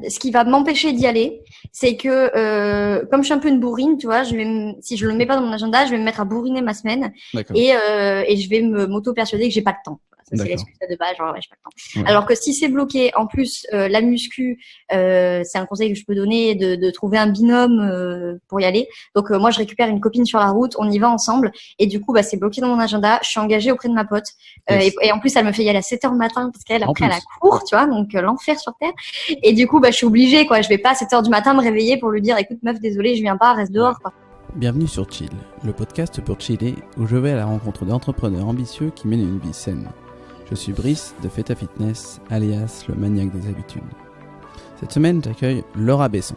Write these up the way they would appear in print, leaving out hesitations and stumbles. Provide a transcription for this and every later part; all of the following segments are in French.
ce qui va m'empêcher d'y aller, c'est que comme je suis un peu une bourrine, tu vois, si je le mets pas dans mon agenda, je vais me mettre à bourriner ma semaine et je vais m'auto-persuader que j'ai pas le temps. Ça, c'est l'excuse de base, genre, ouais, j'ai pas le temps. Ouais. Alors que si c'est bloqué, en plus, la muscu, c'est un conseil que je peux donner de trouver un binôme pour y aller. Donc, moi, je récupère une copine sur la route, on y va ensemble. Et du coup, c'est bloqué dans mon agenda. Je suis engagée auprès de ma pote. Et en plus, elle me fait y aller à 7h du matin parce qu'elle, après, elle a cours, tu vois, donc l'enfer sur terre. Et du coup, je suis obligée, quoi. Je vais pas à 7h du matin me réveiller pour lui dire, écoute, meuf, désolée, je viens pas, reste dehors, quoi. Bienvenue sur Chill, le podcast pour chiller où je vais à la rencontre d'entrepreneurs ambitieux qui mènent une vie saine. Je suis Brice de Feta Fitness, alias le maniaque des habitudes. Cette semaine, j'accueille Laura Besson.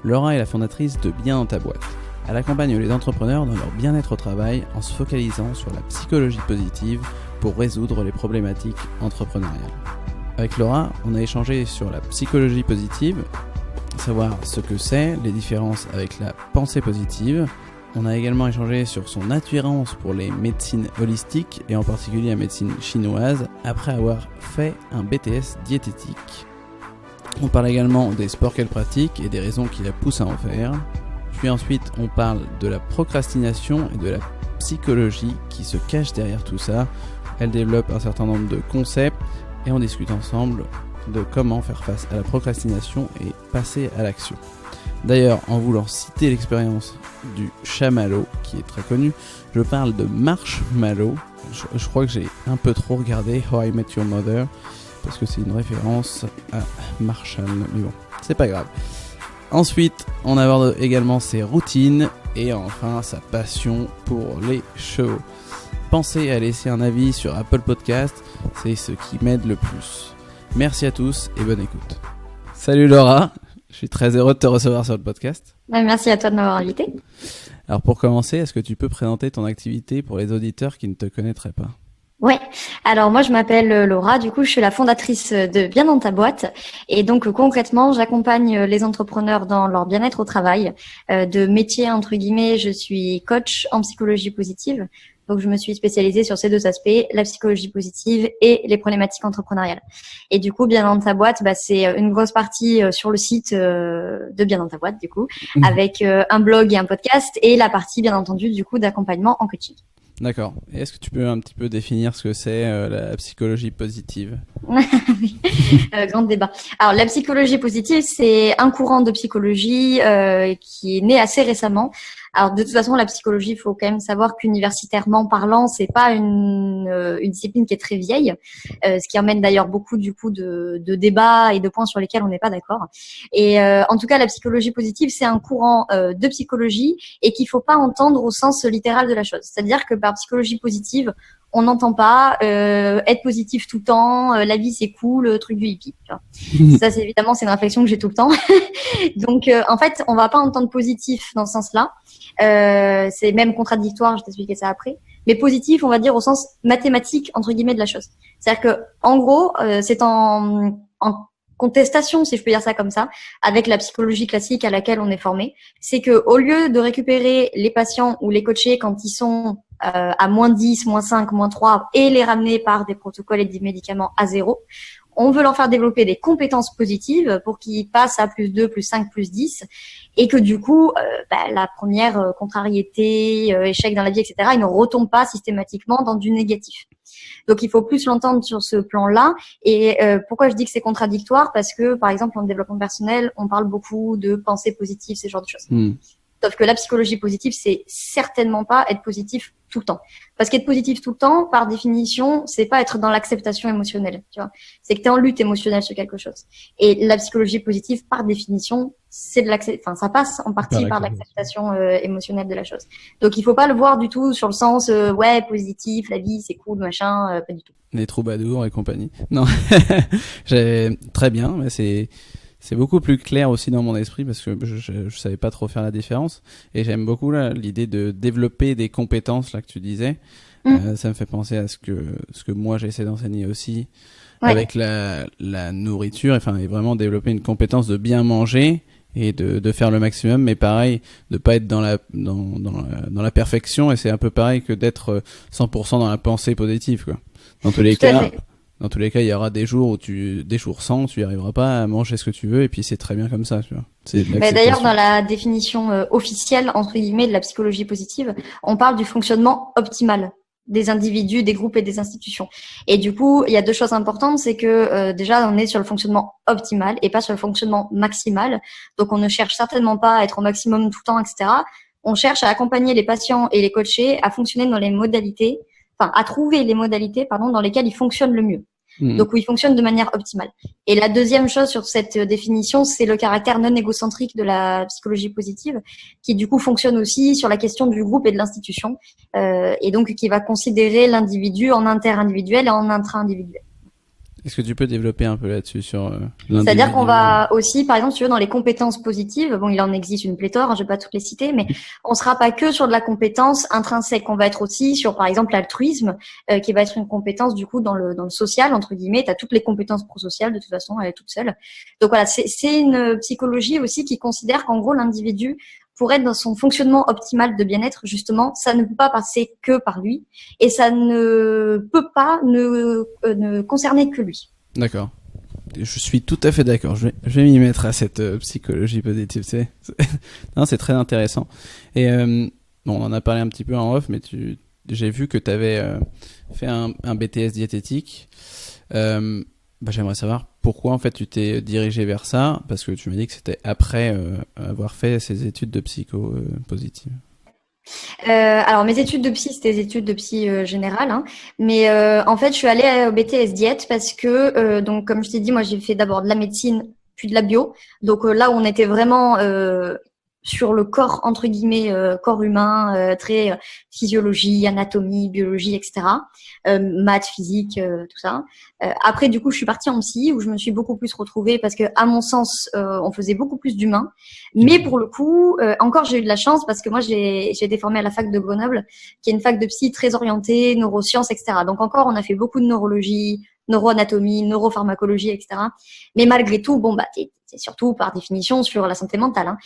Laura est la fondatrice de Bien dans ta boîte. Elle accompagne les entrepreneurs dans leur bien-être au travail en se focalisant sur la psychologie positive pour résoudre les problématiques entrepreneuriales. Avec Laura, on a échangé sur la psychologie positive, savoir ce que c'est, les différences avec la pensée positive. On a également échangé sur son attirance pour les médecines holistiques et en particulier la médecine chinoise après avoir fait un BTS diététique. On parle également des sports qu'elle pratique et des raisons qui la poussent à en faire. Puis ensuite, on parle de la procrastination et de la psychologie qui se cache derrière tout ça. Elle développe un certain nombre de concepts et on discute ensemble de comment faire face à la procrastination et passer à l'action. D'ailleurs, en voulant citer l'expérience du chamallow, qui est très connu, je parle de Marshmallow. Je crois que j'ai un peu trop regardé How I Met Your Mother, parce que c'est une référence à Marshall, mais bon, c'est pas grave. Ensuite, on aborde également ses routines, et enfin sa passion pour les chevaux. Pensez à laisser un avis sur Apple Podcast, c'est ce qui m'aide le plus. Merci à tous et bonne écoute. Salut Laura, je suis très heureux de te recevoir sur le podcast. Merci à toi de m'avoir invité. Alors pour commencer, est-ce que tu peux présenter ton activité pour les auditeurs qui ne te connaîtraient pas ? Ouais. Alors moi je m'appelle Laura, du coup je suis la fondatrice de Bien dans ta boîte et donc concrètement j'accompagne les entrepreneurs dans leur bien-être au travail. De métier entre guillemets, je suis coach en psychologie positive. Donc, je me suis spécialisée sur ces deux aspects, la psychologie positive et les problématiques entrepreneuriales. Et du coup, Bien dans ta boîte, c'est une grosse partie sur le site de Bien dans ta boîte, du coup, avec un blog et un podcast et la partie, bien entendu, du coup, d'accompagnement en coaching. D'accord. Et est-ce que tu peux un petit peu définir ce que c'est la psychologie positive ? Oui, grand débat. Alors, la psychologie positive, c'est un courant de psychologie qui est né assez récemment. Alors, de toute façon, la psychologie, il faut quand même savoir qu'universitairement parlant, c'est pas une discipline qui est très vieille, ce qui emmène d'ailleurs beaucoup du coup de débats et de points sur lesquels on n'est pas d'accord. Et en tout cas, la psychologie positive, c'est un courant de psychologie et qu'il faut pas entendre au sens littéral de la chose. C'est-à-dire que par psychologie positive, on n'entend pas être positif tout le temps, la vie c'est cool, truc du hippie. Tu vois. Ça, c'est évidemment, c'est une réflexion que j'ai tout le temps. Donc, en fait, on va pas entendre positif dans ce sens-là. C'est même contradictoire, je vais t'expliquer ça après. Mais positif, on va dire au sens mathématique entre guillemets de la chose. C'est-à-dire que, en gros, c'est en contestation, si je peux dire ça comme ça, avec la psychologie classique à laquelle on est formé. C'est que au lieu de récupérer les patients ou les coachés quand ils sont à -10, -5, -3 et les ramener par des protocoles et des médicaments à 0, on veut leur faire développer des compétences positives pour qu'ils passent à +2, +5, +10 et que du coup, la première contrariété, échec dans la vie, etc., ils ne retombent pas systématiquement dans du négatif. Donc, il faut plus l'entendre sur ce plan-là. Et pourquoi je dis que c'est contradictoire ? Parce que, par exemple, en développement personnel, on parle beaucoup de pensée positive, ce genre de choses. Sauf que la psychologie positive, c'est certainement pas être positif tout le temps. Parce qu'être positif tout le temps, par définition, c'est pas être dans l'acceptation émotionnelle, tu vois. C'est que t'es en lutte émotionnelle sur quelque chose. Et la psychologie positive, par définition, c'est de ça passe en partie par l'acceptation émotionnelle de la chose. Donc il faut pas le voir du tout sur le sens ouais, positif, la vie c'est cool, machin, pas du tout. Les troubadours et compagnie. Non. Très bien, mais c'est beaucoup plus clair aussi dans mon esprit parce que je savais pas trop faire la différence et j'aime beaucoup là l'idée de développer des compétences là que tu disais. Ça me fait penser à ce que moi j'essaie d'enseigner aussi avec la nourriture, enfin et vraiment développer une compétence de bien manger et de faire le maximum, mais pareil de pas être dans la perfection, et c'est un peu pareil que d'être 100% dans la pensée positive quoi. Dans tous les cas, dans tous les cas, il y aura des jours des jours sans, tu y arriveras pas à manger ce que tu veux, et puis c'est très bien comme ça, tu vois. C'est de l'acceptation. D'ailleurs, dans la définition officielle, entre guillemets, de la psychologie positive, on parle du fonctionnement optimal des individus, des groupes et des institutions. Et du coup, il y a deux choses importantes, c'est que déjà, on est sur le fonctionnement optimal et pas sur le fonctionnement maximal. Donc, on ne cherche certainement pas à être au maximum tout le temps, etc. On cherche à accompagner les patients et les coachés à fonctionner dans les modalités, enfin, à trouver les modalités, pardon, dans lesquelles ils fonctionnent le mieux. Donc où il fonctionne de manière optimale. Et la deuxième chose sur cette définition, c'est le caractère non égocentrique de la psychologie positive, qui du coup fonctionne aussi sur la question du groupe et de l'institution, et donc qui va considérer l'individu en interindividuel et en intra-individuel. Est-ce que tu peux développer un peu là-dessus sur l'individu? C'est-à-dire qu'on va aussi, par exemple, si tu veux, dans les compétences positives, bon, il en existe une pléthore, je vais pas toutes les citer, mais on sera pas que sur de la compétence intrinsèque. On va être aussi sur, par exemple, l'altruisme, qui va être une compétence du coup dans le social entre guillemets. T'as toutes les compétences prosociales de toute façon, elle est toute seule. Donc voilà, c'est une psychologie aussi qui considère qu'en gros l'individu, pour être dans son fonctionnement optimal de bien-être, justement, ça ne peut pas passer que par lui et ça ne peut pas ne concerner que lui. D'accord. Je suis tout à fait d'accord. Je vais m'y mettre à cette psychologie positive. Non, c'est très intéressant. Et bon, on en a parlé un petit peu en off, mais j'ai vu que tu avais fait un BTS diététique. J'aimerais savoir pourquoi en fait tu t'es dirigé vers ça, parce que tu m'as dit que c'était après avoir fait ces études de psycho positive. Alors mes études de psy, c'était des études de psy générales, hein, mais en fait je suis allée au BTS Diète parce que donc comme je t'ai dit, moi j'ai fait d'abord de la médecine puis de la bio, donc là où on était vraiment sur le corps entre guillemets, corps humain, très physiologie, anatomie, biologie, etc. Maths, physique, tout ça. Après du coup je suis partie en psy où je me suis beaucoup plus retrouvée parce que à mon sens on faisait beaucoup plus d'humains. Mais pour le coup, encore j'ai eu de la chance parce que moi j'ai été formée à la fac de Grenoble, qui est une fac de psy très orientée neurosciences, etc. Donc encore on a fait beaucoup de neurologie, neuroanatomie, neuropharmacologie, etc. Mais malgré tout, bon c'est surtout par définition sur la santé mentale. Hein.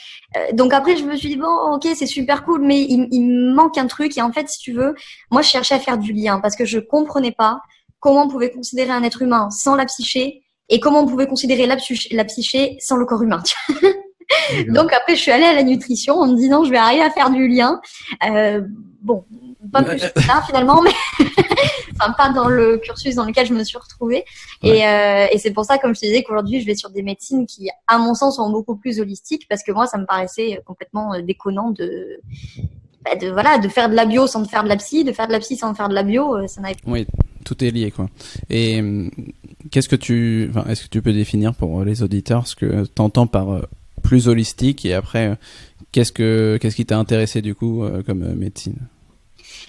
Donc après je me suis dit bon ok c'est super cool, mais il me manque un truc et en fait si tu veux, moi je cherchais à faire du lien parce que je comprenais pas comment on pouvait considérer un être humain sans la psyché et comment on pouvait considérer la psyché sans le corps humain. Donc après, je suis allée à la nutrition en me disant je vais arriver à faire du lien. Bon, pas plus que ça finalement, mais enfin pas dans le cursus dans lequel je me suis retrouvée. Ouais. Et c'est pour ça, comme je te disais, qu'aujourd'hui je vais sur des médecines qui, à mon sens, sont beaucoup plus holistiques parce que moi, ça me paraissait complètement déconnant de faire de la bio sans faire de la psy, de faire de la psy sans faire de la bio, ça n'avait pas. Oui, tout est lié quoi. Et est-ce que tu peux définir pour les auditeurs ce que tu entends par plus holistique et après qu'est-ce qui t'a intéressé du coup comme médecine?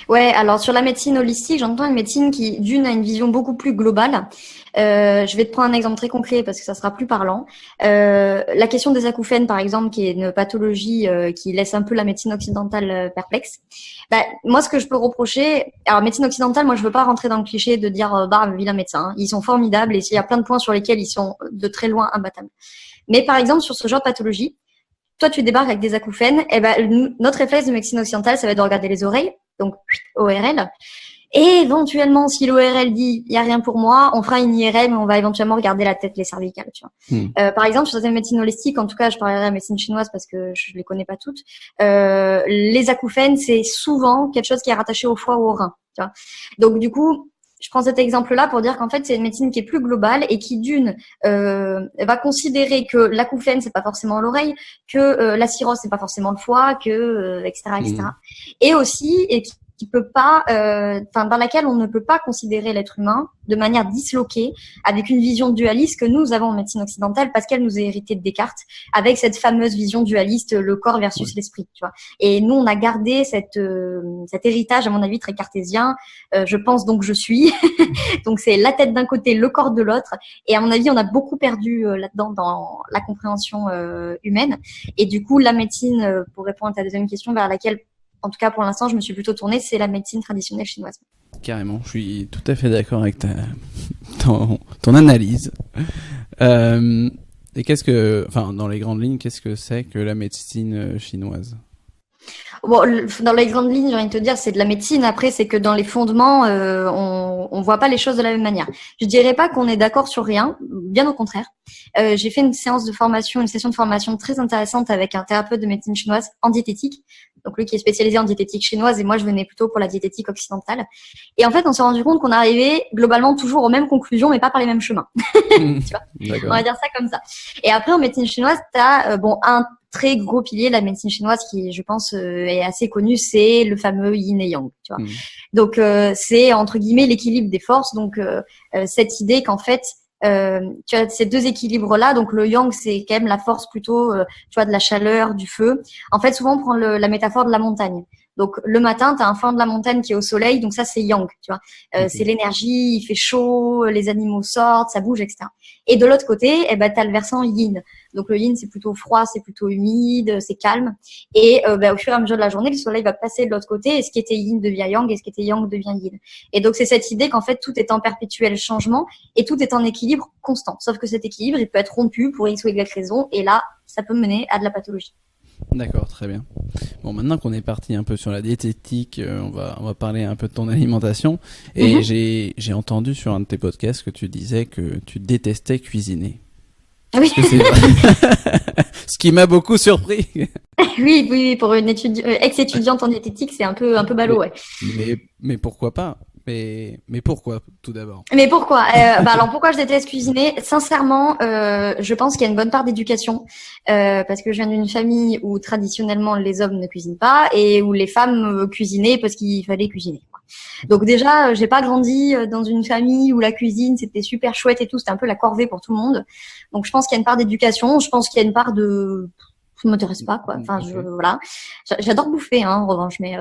Ouais, alors sur la médecine holistique, j'entends une médecine qui d'une a une vision beaucoup plus globale. Je vais te prendre un exemple très concret parce que ça sera plus parlant. La question des acouphènes, par exemple, qui est une pathologie qui laisse un peu la médecine occidentale perplexe. Moi, ce que je peux reprocher, alors médecine occidentale, moi je veux pas rentrer dans le cliché de dire vilain médecin. Hein. Ils sont formidables et il y a plein de points sur lesquels ils sont de très loin imbattables. Mais par exemple sur ce genre de pathologie, toi tu débarques avec des acouphènes, et notre réflexe de médecine occidentale, ça va être de regarder les oreilles. Donc, ORL. Et éventuellement, si l'ORL dit il y a rien pour moi, on fera une IRM, mais on va éventuellement regarder la tête, les cervicales, tu vois. Par exemple, sur certaines médecines holistiques, en tout cas, je parlerai de la médecine chinoise parce que je les connais pas toutes. Les acouphènes, c'est souvent quelque chose qui est rattaché au foie ou au rein, tu vois. Donc, du coup, je prends cet exemple-là pour dire qu'en fait, c'est une médecine qui est plus globale et qui, d'une, va considérer que l'acouphène, c'est pas forcément l'oreille, que la cirrhose, c'est pas forcément le foie, que etc., etc. Et aussi, et qui peut pas, dans laquelle on ne peut pas considérer l'être humain de manière disloquée, avec une vision dualiste que nous avons en médecine occidentale parce qu'elle nous est héritée de Descartes, avec cette fameuse vision dualiste, le corps versus l'esprit, tu vois. Et nous, on a gardé cet héritage, à mon avis, très cartésien. Je pense donc je suis. Donc c'est la tête d'un côté, le corps de l'autre. Et à mon avis, on a beaucoup perdu là-dedans dans la compréhension humaine. Et du coup, la médecine, pour répondre à ta deuxième question, vers laquelle en tout cas, pour l'instant, je me suis plutôt tournée, c'est la médecine traditionnelle chinoise. Carrément, je suis tout à fait d'accord avec ton analyse. Et dans les grandes lignes, qu'est-ce que c'est que la médecine chinoise ? Bon, dans les grandes lignes, j'ai envie de te dire, c'est de la médecine. Après, c'est que dans les fondements, on voit pas les choses de la même manière. Je dirais pas qu'on est d'accord sur rien, bien au contraire. J'ai fait une session de formation très intéressante avec un thérapeute de médecine chinoise en diététique. Donc lui qui est spécialisé en diététique chinoise et moi je venais plutôt pour la diététique occidentale. Et en fait, on s'est rendu compte qu'on arrivait globalement toujours aux mêmes conclusions, mais pas par les mêmes chemins. Tu vois, on va dire ça comme ça. Et après, en médecine chinoise, t'as un très gros pilier de la médecine chinoise qui, je pense, est assez connu, c'est le fameux yin et yang. Tu vois. Donc c'est entre guillemets l'équilibre des forces. Donc cette idée qu'en fait tu as ces deux équilibres-là. Donc le yang, c'est quand même la force plutôt, tu vois, de la chaleur, du feu. En fait, souvent on prend la métaphore de la montagne. Donc le matin, tu as un flanc de la montagne qui est au soleil, donc ça c'est yang, tu vois. C'est l'énergie, il fait chaud, les animaux sortent, ça bouge, etc. Et de l'autre côté, tu as le versant yin. Donc le yin, c'est plutôt froid, c'est plutôt humide, c'est calme. Et au fur et à mesure de la journée, le soleil va passer de l'autre côté et ce qui était yin devient yang et ce qui était yang devient yin. Et donc c'est cette idée qu'en fait tout est en perpétuel changement et tout est en équilibre constant. Sauf que cet équilibre, il peut être rompu pour X ou Y raison et là, ça peut mener à de la pathologie. D'accord, très bien. Bon, maintenant qu'on est parti un peu sur la diététique, on va parler un peu de ton alimentation. Et j'ai entendu sur un de tes podcasts que tu disais que tu détestais cuisiner. Oui. Ce qui m'a beaucoup surpris. Oui, pour une ex-étudiante en diététique, c'est un peu ballot, ouais. Mais pourquoi pas? Mais pourquoi, tout d'abord? Mais pourquoi alors pourquoi je déteste cuisiner? Sincèrement, je pense qu'il y a une bonne part d'éducation, parce que je viens d'une famille où traditionnellement les hommes ne cuisinent pas et où les femmes cuisinaient parce qu'il fallait cuisiner. Donc déjà, j'ai pas grandi dans une famille où la cuisine c'était super chouette et tout, c'était un peu la corvée pour tout le monde. Donc je pense qu'il y a une part d'éducation, je pense qu'il y a une part de ça m'intéresse pas, quoi. Enfin, voilà. J'adore bouffer, hein, en revanche, mais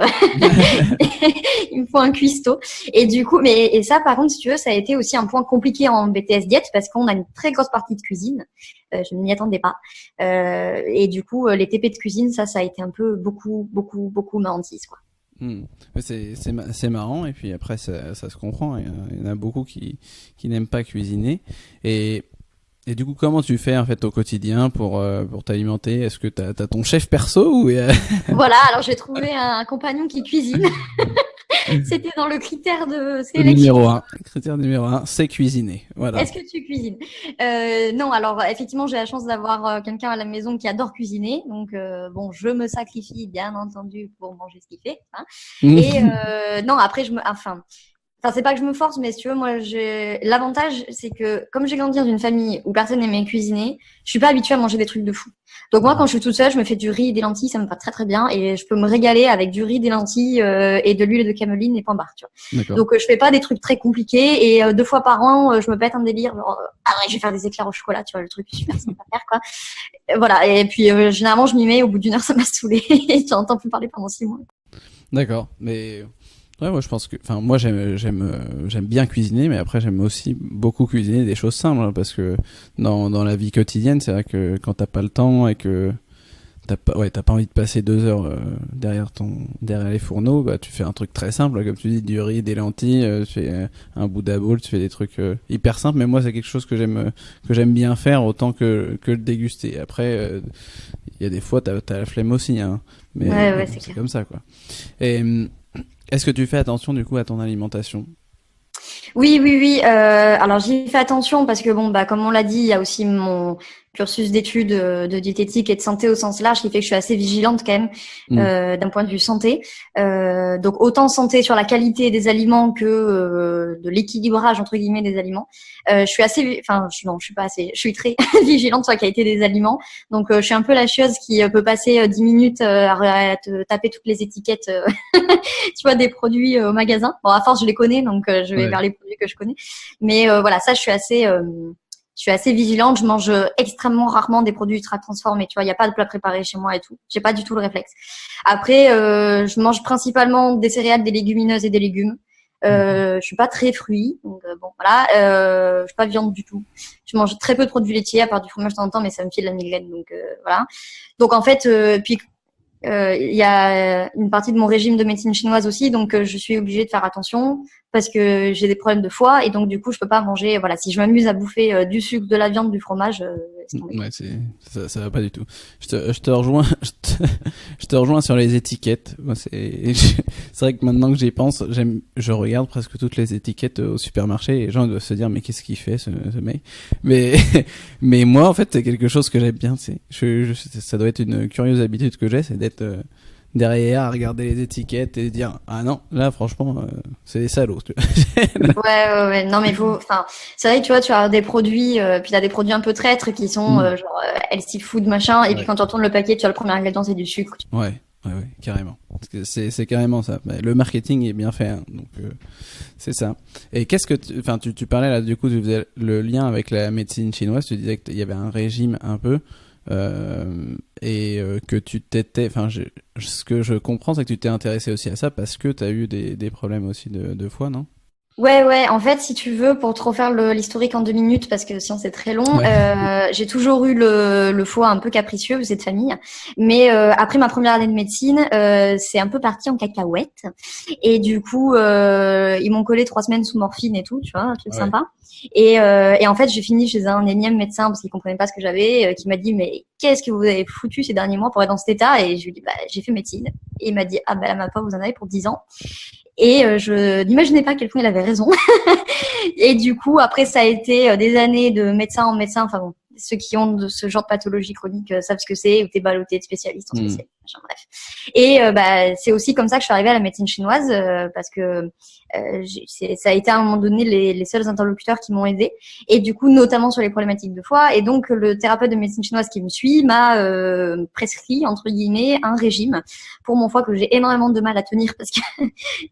il me faut un cuistot. Et du coup, et ça, par contre, si tu veux, ça a été aussi un point compliqué en BTS diète parce qu'on a une très grosse partie de cuisine. Je ne m'y attendais pas. Et du coup, les TP de cuisine, ça a été un peu beaucoup ma hantise, quoi. C'est marrant et puis après ça se comprend. Il y en a beaucoup qui n'aiment pas cuisiner et du coup, comment tu fais en fait au quotidien pour t'alimenter? Est-ce que t'as ton chef perso ou Voilà, alors j'ai trouvé un compagnon qui cuisine. C'était dans le critère de sélection. Numéro 1. Critère numéro 1, c'est cuisiner. Voilà. Est-ce que tu cuisines? Non, alors effectivement, j'ai la chance d'avoir quelqu'un à la maison qui adore cuisiner. Donc je me sacrifie bien entendu pour manger ce qu'il fait. Hein. Et non, après Enfin, c'est pas que je me force, mais si tu veux, moi, l'avantage, c'est que, comme j'ai grandi dans une famille où personne n'aimait cuisiner, je suis pas habituée à manger des trucs de fou. Donc moi, quand je suis toute seule, je me fais du riz et des lentilles, ça me va très très bien, et je peux me régaler avec du riz, des lentilles, et de l'huile de cameline et point barre, tu vois. Donc je fais pas des trucs très compliqués, et 2 fois par an, je me pète un délire, genre, je vais faire des éclairs au chocolat, tu vois, le truc super sympa à faire, quoi. Voilà. Et puis, généralement, je m'y mets, au bout d'1 heure, ça m'a saoulé, et j'en entends plus parler pendant 6 mois. D'accord. Mais, ouais, moi je pense que, enfin moi j'aime bien cuisiner, mais après j'aime aussi beaucoup cuisiner des choses simples, hein, parce que dans la vie quotidienne, c'est vrai que quand t'as pas le temps et que t'as pas envie de passer 2 heures derrière les fourneaux, bah tu fais un truc très simple, comme tu dis, du riz, des lentilles, tu fais un Buddha bowl, tu fais des trucs hyper simples. Mais moi c'est quelque chose que j'aime bien faire autant que le déguster. Après il y a des fois t'as la flemme aussi, hein, mais ouais, c'est comme ça, quoi. Et est-ce que tu fais attention du coup à ton alimentation? Oui. Alors j'y fais attention parce que comme on l'a dit, il y a aussi mon cursus d'études de diététique et de santé au sens large qui fait que je suis assez vigilante quand même d'un point de vue santé. Donc autant santé sur la qualité des aliments que de l'équilibrage entre guillemets des aliments. Je suis très vigilante sur la qualité des aliments. Donc je suis un peu la chieuse qui peut passer 10 minutes à te taper toutes les étiquettes tu vois, des produits au magasin. Bon, à force je les connais, donc je vais vers les produits que je connais. Mais voilà, ça je suis assez vigilante. Je mange extrêmement rarement des produits ultra transformés. Tu vois, il y a pas de plat préparé chez moi et tout. J'ai pas du tout le réflexe. Après, je mange principalement des céréales, des légumineuses et des légumes. Je suis pas très fruits, donc voilà. Je suis pas viande du tout. Je mange très peu de produits laitiers, à part du fromage de temps en temps, mais ça me file la migraine, donc voilà. Donc en fait, puis il y a une partie de mon régime de médecine chinoise aussi, donc je suis obligée de faire attention. parce que j'ai des problèmes de foie et donc du coup je peux pas manger. Voilà, si je m'amuse à bouffer du sucre, de la viande, du fromage, c'est tombé. Ouais, ça va pas du tout. Je te rejoins, je te rejoins sur les étiquettes. Moi, c'est vrai que maintenant que j'y pense, je regarde presque toutes les étiquettes au supermarché et les gens doivent se dire mais qu'est-ce qu'il fait ce mec? Mais mais moi en fait c'est quelque chose que j'aime bien. Ça doit être une curieuse habitude que j'ai, c'est d'être derrière à regarder les étiquettes et dire ah non là franchement c'est des salauds. Ouais. Non, mais enfin, c'est vrai que tu vois, tu as des produits, puis t'as des produits un peu traîtres qui sont genre healthy food machin, et puis quand tu retournes le paquet, tu as le premier ingrédient, c'est du sucre. Ouais, carrément. Parce que c'est carrément ça. Le marketing est bien fait, hein, donc c'est ça. Et qu'est-ce que, tu parlais là, du coup, tu faisais le lien avec la médecine chinoise. Tu disais qu'il y avait un régime un peu. Que tu t'étais, ce que je comprends, c'est que tu t'es intéressé aussi à ça parce que tu as eu des problèmes aussi de foie, non? Ouais. En fait, si tu veux, pour te refaire l'historique en 2 minutes, parce que sinon c'est très long, j'ai toujours eu le foie un peu capricieux, c'est de famille. Mais après ma première année de médecine, c'est un peu parti en cacahuète. Et du coup, ils m'ont collé 3 semaines sous morphine et tout, tu vois, un truc sympa. Et en fait, j'ai fini chez un énième médecin parce qu'il comprenait pas ce que j'avais, qui m'a dit mais qu'est-ce que vous avez foutu ces derniers mois pour être dans cet état? Et je lui ai dit bah j'ai fait médecine. Et il m'a dit ah bah la ma pauvre, vous en avez pour 10 ans. Et je n'imaginais pas à quel point il avait raison. Et du coup, après, ça a été des années de médecin en médecin. Enfin bon, ceux qui ont ce genre de pathologie chronique savent ce que c'est, ou t'es ballotté de spécialiste en spécialiste, machin, bref. Et c'est aussi comme ça que je suis arrivée à la médecine chinoise, parce que ça a été à un moment donné les seuls interlocuteurs qui m'ont aidée. Et du coup, notamment sur les problématiques de foie. Et donc, le thérapeute de médecine chinoise qui me suit m'a prescrit, entre guillemets, un régime pour mon foie que j'ai énormément de mal à tenir parce que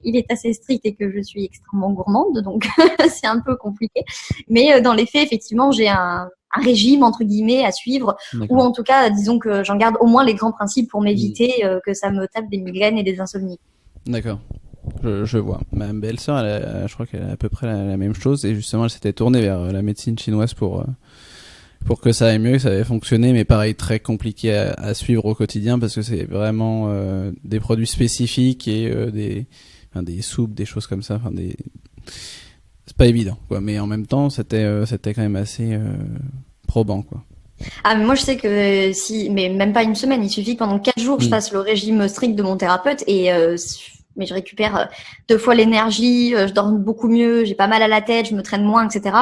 il est assez strict et que je suis extrêmement gourmande, donc c'est un peu compliqué. Mais dans les faits, effectivement, j'ai un régime entre guillemets à suivre, ou en tout cas, disons que j'en garde au moins les grands principes pour m'éviter que ça me tape des migraines et des insomnies. D'accord. Je vois. Ma belle-sœur, je crois qu'elle a à peu près la même chose, et justement, elle s'était tournée vers la médecine chinoise pour que ça aille mieux, que ça avait fonctionné, mais pareil, très compliqué à suivre au quotidien parce que c'est vraiment des produits spécifiques et des soupes, des choses comme ça. C'est pas évident, quoi. Mais en même temps, c'était quand même assez probant, quoi. Ah, mais moi, je sais que mais même pas une semaine, il suffit que pendant 4 jours, je fasse le régime strict de mon thérapeute et mais je récupère 2 fois l'énergie, je dors beaucoup mieux, j'ai pas mal à la tête, je me traîne moins, etc.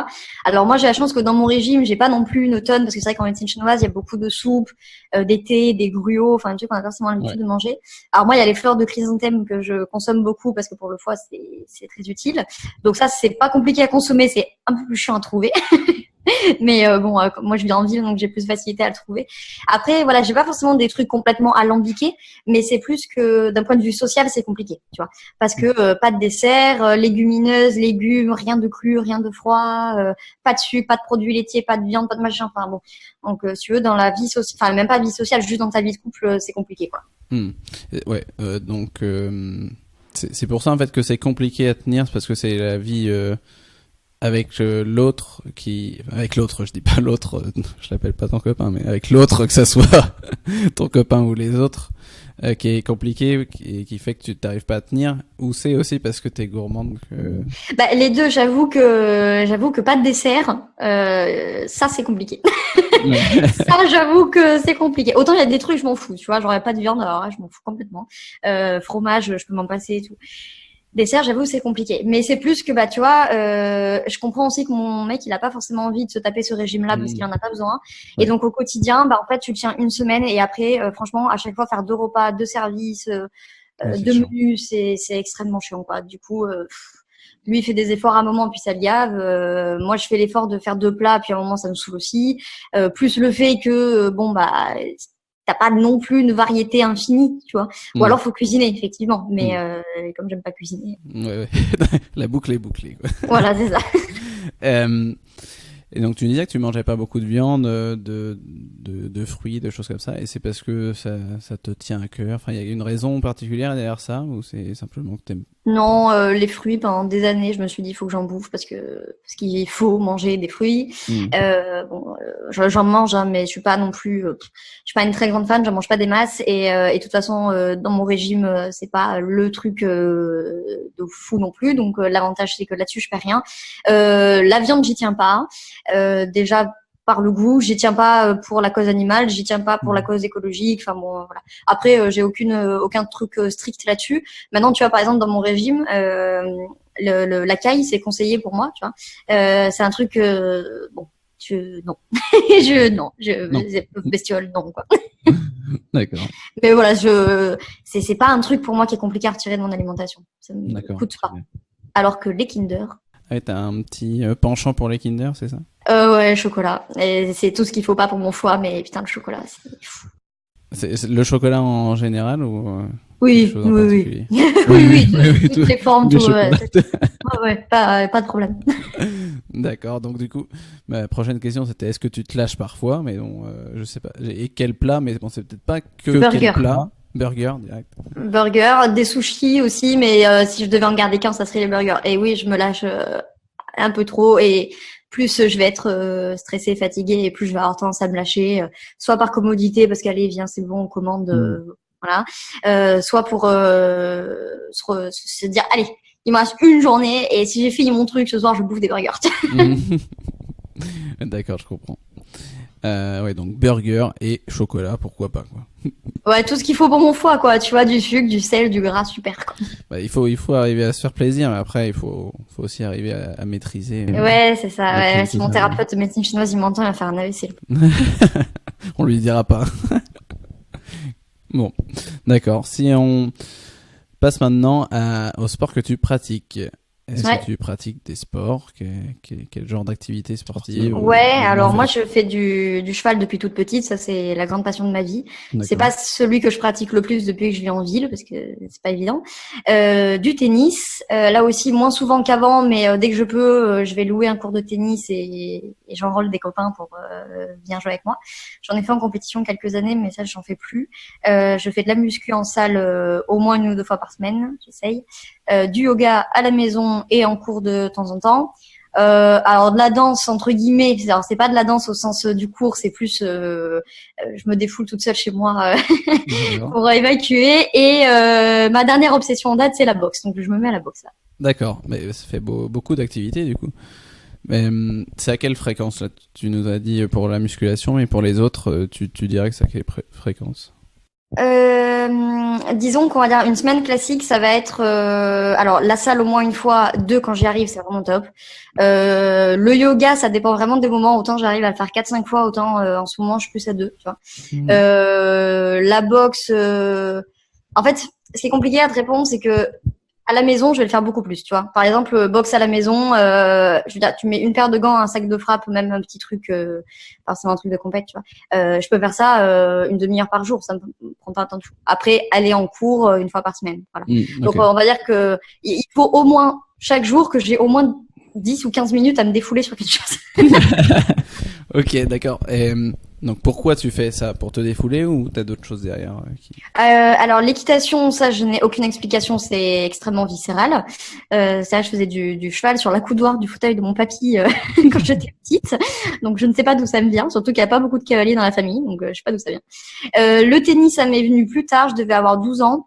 Alors moi, j'ai la chance que dans mon régime, j'ai pas non plus une tonne, parce que c'est vrai qu'en médecine chinoise, il y a beaucoup de soupes, des thés, des gruaux, enfin des trucs qu'on a forcément l'habitude de manger. Alors moi, il y a les fleurs de chrysanthème que je consomme beaucoup parce que pour le foie, c'est très utile. Donc ça, c'est pas compliqué à consommer, c'est un peu plus chiant à trouver. Mais moi je vis en ville donc j'ai plus de facilité à le trouver. Après voilà, j'ai pas forcément des trucs complètement alambiqués, mais c'est plus que d'un point de vue social c'est compliqué, tu vois, parce que pas de dessert, légumineuses, légumes, rien de cru, rien de froid, pas de sucre, pas de produits laitiers, pas de viande, pas de machin. Enfin bon, donc si tu veux dans la vie sociale, enfin même pas vie sociale, juste dans ta vie de couple, c'est compliqué quoi. Donc c'est pour ça en fait que c'est compliqué à tenir, parce que c'est la vie avec l'autre je dis pas l'autre, je l'appelle pas ton copain, mais avec l'autre, que ça soit ton copain ou les autres, qui est compliqué et qui fait que tu t'arrives pas à tenir, ou c'est aussi parce que t'es gourmande les deux, j'avoue que pas de dessert, ça c'est compliqué. Ça, j'avoue que c'est compliqué. Autant il y a des trucs, je m'en fous, tu vois, j'aurais pas de viande, alors là, je m'en fous complètement. Fromage, je peux m'en passer et tout. Dessert, j'avoue, c'est compliqué. Mais c'est plus que, tu vois, je comprends aussi que mon mec, il a pas forcément envie de se taper ce régime-là parce qu'il en a pas besoin. Ouais. Et donc, au quotidien, en fait, tu le tiens une semaine et après, franchement, à chaque fois, faire 2 repas, 2 services, 2 menus, c'est extrêmement chiant, quoi. Du coup, lui, il fait des efforts à un moment, puis ça le gave. Moi, je fais l'effort de faire 2 plats, puis à un moment, ça me saoule aussi. Plus le fait que, t'as pas non plus une variété infinie, tu vois. Ou alors, faut cuisiner, effectivement. Mais comme j'aime pas cuisiner. Ouais. La boucle est bouclée, quoi. Voilà, c'est ça. Et donc, tu disais que tu mangeais pas beaucoup de viande, de fruits, de choses comme ça. Et c'est parce que ça te tient à cœur. Enfin, il y a une raison particulière derrière ça, ou c'est simplement que t'aimes Non, les fruits, pendant des années, je me suis dit, il faut que j'en bouffe parce qu'il faut manger des fruits. J'en mange, hein, mais je suis pas non plus, je suis pas une très grande fan, j'en mange pas des masses et de toute façon, dans mon régime, c'est pas le truc de fou non plus. Donc l'avantage, c'est que là-dessus, je perds rien. La viande, j'y tiens pas. Déjà par le goût, j'y tiens pas pour la cause animale, j'y tiens pas pour la cause écologique. Enfin bon, voilà. Après, j'ai aucun truc strict là-dessus. Maintenant, tu vois, par exemple, dans mon régime, la caille, c'est conseillé pour moi, tu vois. C'est un truc, bon, non, non, bestiole, non, quoi. D'accord. Mais voilà, c'est pas un truc pour moi qui est compliqué à retirer de mon alimentation. Ça me coûte pas. Alors que les Kinder. Ouais, t'as un petit penchant pour les Kinder, c'est ça? Ouais, chocolat. Et c'est tout ce qu'il faut pas pour mon foie, mais putain, le chocolat, c'est fou. C'est le chocolat en général ou oui, oui. Oui, toutes les formes, tout. Ouais, pas de problème. D'accord, donc du coup, ma prochaine question c'était est-ce que tu te lâches parfois, mais bon, je sais pas. Et quel plat, mais bon, c'est peut-être pas que burger. Quel plat. Burger, direct. Burger, des sushis aussi, mais si je devais en garder qu'un, ça serait les burgers. Et oui, je me lâche un peu trop et plus je vais être stressée, fatiguée et plus je vais avoir tendance à me lâcher, soit par commodité parce qu'allez, viens, c'est bon, on commande, voilà, soit pour se dire, allez, il me reste une journée et si j'ai fini mon truc ce soir, je bouffe des burgers. D'accord, je comprends. Ouais, donc burger et chocolat, pourquoi pas, quoi. Ouais, tout ce qu'il faut pour mon foie, quoi. Tu vois, du sucre, du sel, du gras, super, quoi. Bah, il faut arriver à se faire plaisir, mais après, il faut aussi arriver à maîtriser. Ouais, c'est ça. Ouais. Si mon thérapeute de médecine chinoise, il m'entend, il va faire un AVC. On lui dira pas. Bon, d'accord. Si on passe maintenant au sport que tu pratiques. Est-ce que tu pratiques des sports? Quel genre d'activité sportive? Ouais, alors moi je fais du cheval depuis toute petite, ça c'est la grande passion de ma vie. C'est pas celui que je pratique le plus depuis que je vis en ville parce que c'est pas évident. Du tennis, là aussi moins souvent qu'avant, mais dès que je peux, je vais louer un cours de tennis et j'enrôle des copains pour venir jouer avec moi. J'en ai fait en compétition quelques années, mais ça j'en fais plus. Je fais de la muscu en salle au moins 1 ou 2 fois par semaine, j'essaye. Du yoga à la maison et en cours de temps en temps. Alors de la danse entre guillemets, alors c'est pas de la danse au sens du cours, c'est plus je me défoule toute seule chez moi pour évacuer. Et ma dernière obsession en date, c'est la boxe, donc je me mets à la boxe là. D'accord, mais ça fait beaucoup d'activités du coup. Mais c'est à quelle fréquence là? Tu nous as dit pour la musculation, mais pour les autres, tu dirais que c'est à quelle fréquence? Disons qu'on va dire une semaine classique, ça va être alors la salle au moins 1 fois, 2 quand j'y arrive, c'est vraiment top. Le yoga, ça dépend vraiment des moments. Autant j'arrive à le faire 4-5 fois, autant en ce moment je suis plus à 2, tu vois. La boxe, en fait, ce qui est compliqué à te répondre, c'est que à la maison, je vais le faire beaucoup plus, tu vois. Par exemple, boxe à la maison, je veux dire, tu mets une paire de gants, un sac de frappe, même un petit truc, forcément un truc de compète, tu vois. Je peux faire ça 1 demi-heure par jour, ça me prend pas un temps de fou. Après, aller en cours 1 fois par semaine, voilà. Okay. Donc, on va dire que il faut au moins chaque jour que j'ai au moins 10 ou 15 minutes à me défouler sur quelque chose. Ok, d'accord. Et donc pourquoi tu fais ça? Pour te défouler ou t'as d'autres choses derrière Alors l'équitation, ça je n'ai aucune explication, c'est extrêmement viscéral. Ça, je faisais du cheval sur l'accoudoir du fauteuil de mon papy quand j'étais petite, donc je ne sais pas d'où ça me vient, surtout qu'il n'y a pas beaucoup de cavaliers dans la famille, donc je sais pas d'où ça vient. Le tennis, ça m'est venu plus tard, je devais avoir 12 ans.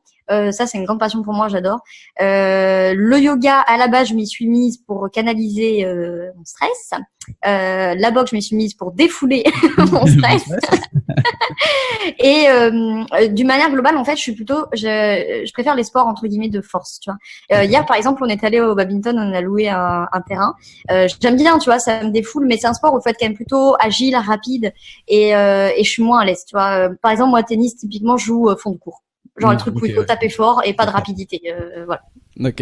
Ça, c'est une grande passion pour moi, j'adore. Le yoga, à la base, je m'y suis mise pour canaliser mon stress. La boxe, je m'y suis mise pour défouler mon stress. Et d'une manière globale, en fait, je préfère les sports entre guillemets de force, tu vois. Hier, par exemple, on est allé au badminton, on a loué un terrain. J'aime bien, tu vois, ça me défoule, mais c'est un sport où il faut être quand même plutôt agile, rapide, et je suis moins à l'aise, tu vois. Par exemple, moi, tennis, typiquement, je joue fond de cours. Genre le truc où il faut taper fort et pas de rapidité. Voilà. Ok.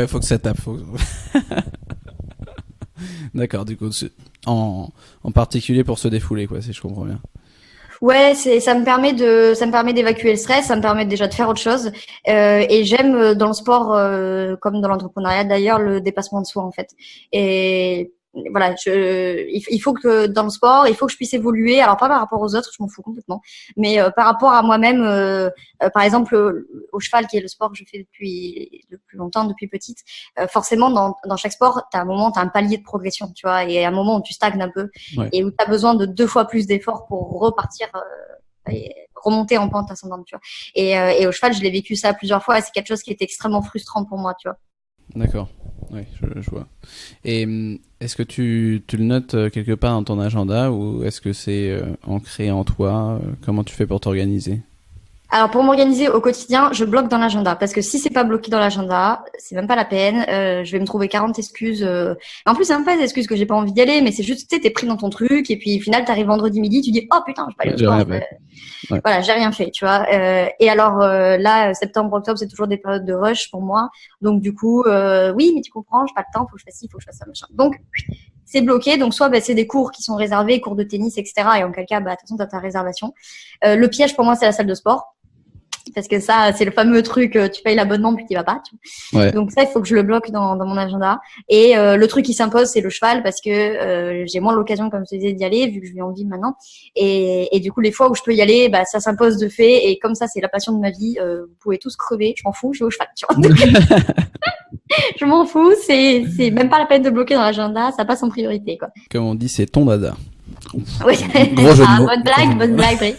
Faut que ça tape. D'accord, du coup, en particulier pour se défouler, quoi, si je comprends bien. Ouais, ça me permet d'évacuer le stress, ça me permet déjà de faire autre chose. Et j'aime dans le sport, comme dans l'entrepreneuriat d'ailleurs, le dépassement de soi, en fait. Et voilà, il faut que dans le sport, il faut que je puisse évoluer. Alors pas par rapport aux autres, je m'en fous complètement, mais par rapport à moi-même. Par exemple, au cheval, qui est le sport que je fais depuis le plus longtemps, depuis petite. Forcément, dans chaque sport, t'as un palier de progression, tu vois, et à un moment où tu stagnes un peu et où t'as besoin de 2 fois plus d'efforts pour repartir. Et remonter en pente ascendante, tu vois. Et au cheval, je l'ai vécu ça plusieurs fois et c'est quelque chose qui était extrêmement frustrant pour moi, tu vois. D'accord, oui, je vois. Et est-ce que tu le notes quelque part dans ton agenda ou est-ce que c'est ancré en toi? Comment tu fais pour t'organiser? Alors pour m'organiser au quotidien, je bloque dans l'agenda parce que si c'est pas bloqué dans l'agenda, c'est même pas la peine. Je vais me trouver 40 excuses. En plus, c'est même pas des excuses que j'ai pas envie d'y aller, mais c'est juste tu sais, t'es pris dans ton truc et puis au final t'arrives vendredi midi, tu dis oh putain, je vais pas aller au J'ai sport. rien fait. Ouais. Voilà, j'ai rien fait, tu vois. Et alors là, septembre, octobre, c'est toujours des périodes de rush pour moi. Donc du coup, oui, mais tu comprends, j'ai pas le temps, faut que je fasse ci, faut que je fasse ça, machin. Donc c'est bloqué. Donc soit c'est des cours qui sont réservés, cours de tennis, etc. Et en quel cas, de toute façon, t'as ta réservation. Le piège pour moi, c'est la salle de sport. Parce que ça, c'est le fameux truc, tu payes l'abonnement puis t'y vas pas. Tu vois. Ouais. Donc ça, il faut que je le bloque dans mon agenda. Et le truc qui s'impose, c'est le cheval parce que j'ai moins l'occasion, comme je te disais, d'y aller vu que je vis en ville maintenant. Et du coup, les fois où je peux y aller, bah ça s'impose de fait. Et comme ça, c'est la passion de ma vie. Vous pouvez tous crever, je m'en fous, je vais au cheval. Tu vois. Je m'en fous, c'est même pas la peine de bloquer dans l'agenda, ça passe en priorité, quoi. Comme on dit, c'est ton dada. Oui. Gros jeu de mots. Bonne blague, oui.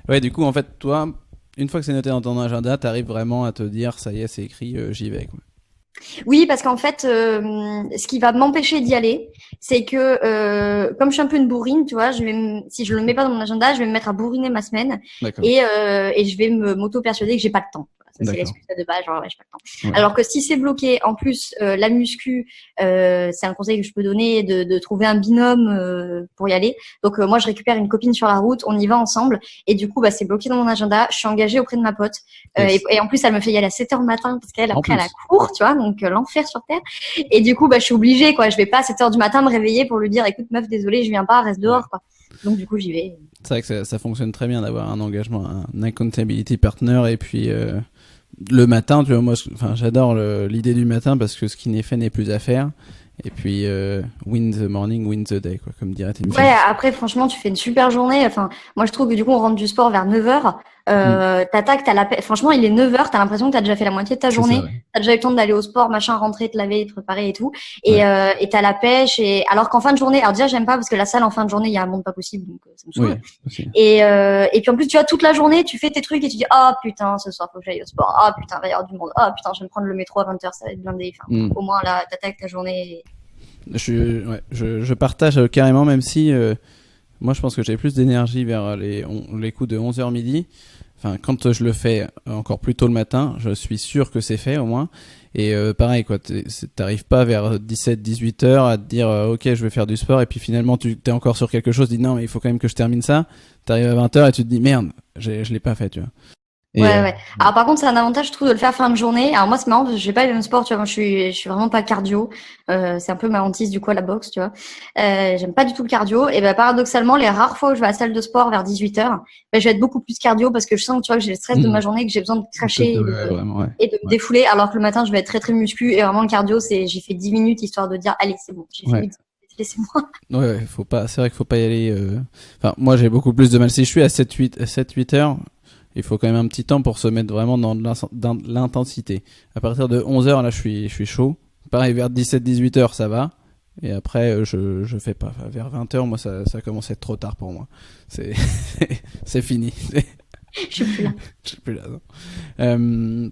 Ouais, du coup, en fait, toi, une fois que c'est noté dans ton agenda, t'arrives vraiment à te dire, ça y est, c'est écrit, j'y vais, quoi. Oui, parce qu'en fait, ce qui va m'empêcher d'y aller, c'est que comme je suis un peu une bourrine, tu vois, si je le mets pas dans mon agenda, je vais me mettre à bourriner ma semaine et je vais m'auto-persuader que j'ai pas le temps. Ça, c'est l'excuse de base, genre, ouais, j'ai pas le temps. Ouais. Alors que si c'est bloqué, en plus, la muscu, c'est un conseil que je peux donner de trouver un binôme pour y aller. Donc, moi, je récupère une copine sur la route, on y va ensemble. Et du coup, c'est bloqué dans mon agenda. Je suis engagée auprès de ma pote. Et en plus, elle me fait y aller à 7h le matin parce qu'elle, après, elle a cours, tu vois, donc l'enfer sur terre. Et du coup, je suis obligée, quoi. Je vais pas à 7h du matin me réveiller pour lui dire, écoute, meuf, désolée, je viens pas, reste dehors, quoi. Donc, du coup, j'y vais. C'est vrai que ça fonctionne très bien d'avoir un engagement, un accountability partner et puis, le matin, tu vois, moi, j'adore l'idée du matin parce que ce qui n'est fait n'est plus à faire. Et puis, win the morning, win the day, quoi, comme dirait Tim Ferriss. Ouais, après, franchement, tu fais une super journée. Enfin, moi, je trouve que du coup, on rentre du sport vers 9h. T'attaques, franchement, il est 9h, t'as l'impression que t'as déjà fait la moitié de ta journée. Ça, ouais. T'as déjà eu le temps d'aller au sport, machin, rentrer, te laver, te préparer et tout. Et t'as la pêche. Et alors qu'en fin de journée, alors déjà, j'aime pas parce que la salle en fin de journée, il y a un monde pas possible, donc ça me saoule. Oui, et puis en plus, tu vois, toute la journée, tu fais tes trucs et tu dis, ah, putain, ce soir, faut que j'aille au sport. Ah, putain, il va y avoir du monde. Ah, putain, je vais me prendre le métro à 20h, ça va être blindé. Enfin, au moins, là, t'attaques ta journée. Je partage carrément, même si moi je pense que j'ai plus d'énergie vers les coups de 11h midi. Enfin, quand je le fais encore plus tôt le matin, je suis sûr que c'est fait au moins. Et pareil, quoi, t'arrives pas vers 17-18h à te dire ok, je vais faire du sport, et puis finalement tu t'es encore sur quelque chose, tu dis non, mais il faut quand même que je termine ça. T'arrives à 20h et tu te dis merde, je l'ai pas fait, tu vois. Ouais. Alors par contre, c'est un avantage, je trouve, de le faire fin de journée. Alors moi, c'est marrant parce que j'ai pas le même sport, tu vois. Moi, je suis vraiment pas cardio. C'est un peu ma hantise du coup à la boxe, tu vois. J'aime pas du tout le cardio. Et paradoxalement, les rares fois où je vais à la salle de sport vers 18h, je vais être beaucoup plus cardio parce que je sens, tu vois, que j'ai le stress de ma journée, que j'ai besoin de cracher et de me défouler. Alors que le matin, je vais être très très muscu et vraiment le cardio, j'ai fait 10 minutes histoire de dire allez, c'est bon, j'ai fait 10 laissez-moi. Ouais, c'est vrai qu'il faut pas y aller. Enfin, moi, j'ai beaucoup plus de mal. Si je suis à 7-8 heures. Il faut quand même un petit temps pour se mettre vraiment dans l'intensité. À partir de 11h, là, je suis chaud. Pareil, vers 17-18h, ça va. Et après, je fais pas. Vers 20h, moi, ça commence à être trop tard pour moi. C'est fini. Je suis plus là. Je suis plus là, non.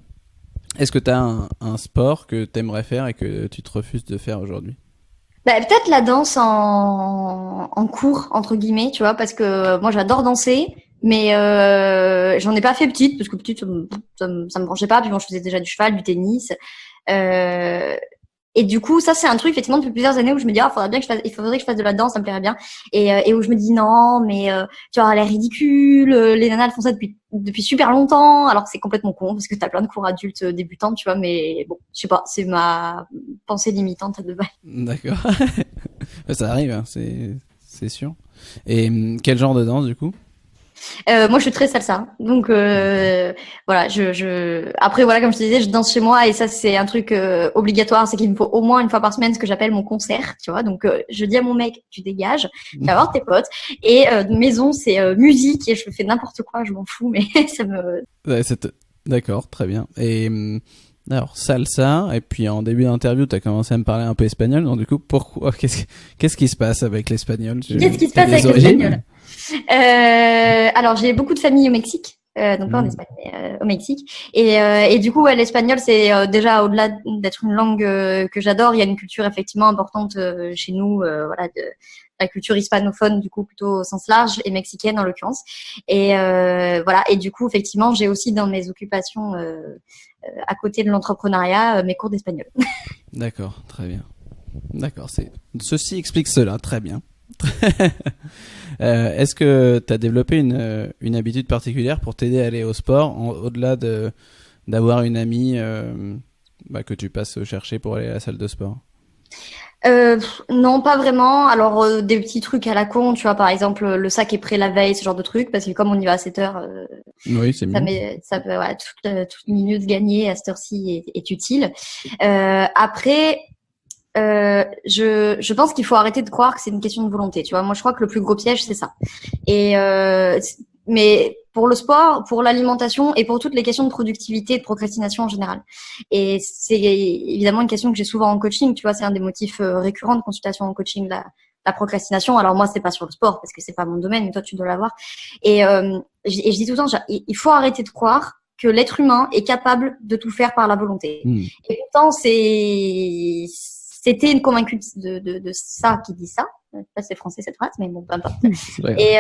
Est-ce que tu as un sport que tu aimerais faire et que tu te refuses de faire aujourd'hui? Peut-être la danse en cours, entre guillemets, tu vois, parce que moi, j'adore danser. Mais j'en ai pas fait petite parce que petite ça me branchait pas. Puis bon, je faisais déjà du cheval, du tennis. Et du coup, ça c'est un truc effectivement depuis plusieurs années où je me dis il faudrait que je fasse de la danse, ça me plairait bien. Et où je me dis non, mais tu as l'air ridicule. Les nanas elles font ça depuis super longtemps, alors que c'est complètement con parce que t'as plein de cours adultes débutants, tu vois. Mais bon, je sais pas, c'est ma pensée limitante à deux balles. D'accord. Ça arrive, hein, c'est sûr. Et quel genre de danse du coup? Moi, je suis très salsa. Donc, voilà, après, voilà, comme je te disais, je danse chez moi et ça, c'est un truc obligatoire. C'est qu'il me faut au moins une fois par semaine ce que j'appelle mon concert, tu vois. Donc, je dis à mon mec, tu dégages, tu vas voir tes potes. Et maison, c'est musique et je fais n'importe quoi, je m'en fous, mais ça me... Ouais, d'accord, très bien. Et alors, salsa, et puis en début d'interview, tu as commencé à me parler un peu espagnol. Donc, du coup, pourquoi qu'est-ce qui se passe avec l'espagnol? Qu'est-ce qui se passe avec l'espagnol? Alors, j'ai beaucoup de familles au Mexique. Donc pas en Espagne, mais au Mexique. Et du coup, l'espagnol, c'est déjà au-delà d'être une langue que j'adore, il y a une culture effectivement importante chez nous, voilà, de la culture hispanophone, du coup plutôt au sens large, et mexicaine en l'occurrence. Et voilà. Et du coup, effectivement, j'ai aussi dans mes occupations à côté de l'entrepreneuriat mes cours d'espagnol. D'accord, très bien. D'accord, ceci explique cela, très bien. Est-ce que tu as développé une habitude particulière pour t'aider à aller au sport, au-delà d'avoir une amie que tu passes chercher pour aller à la salle de sport? Non, pas vraiment. Alors, des petits trucs à la con, tu vois, par exemple, le sac est prêt la veille, ce genre de trucs, parce que comme on y va à 7 heures, oui, c'est mieux. Ça peut, ouais, toute minute gagnée à cette heure-ci est utile. Après, je pense qu'il faut arrêter de croire que c'est une question de volonté. Tu vois, moi, je crois que le plus gros piège, c'est ça. Et mais pour le sport, pour l'alimentation et pour toutes les questions de productivité et de procrastination en général. Et c'est évidemment une question que j'ai souvent en coaching. Tu vois, c'est un des motifs récurrents de consultation en coaching, la procrastination. Alors moi, c'est pas sur le sport parce que c'est pas mon domaine, mais toi, tu dois l'avoir. Et je dis tout le temps, il faut arrêter de croire que l'être humain est capable de tout faire par la volonté. Et pourtant, c'était une convaincue de ça qui dit ça. Je sais pas si c'est français cette phrase, mais bon, peu importe. Et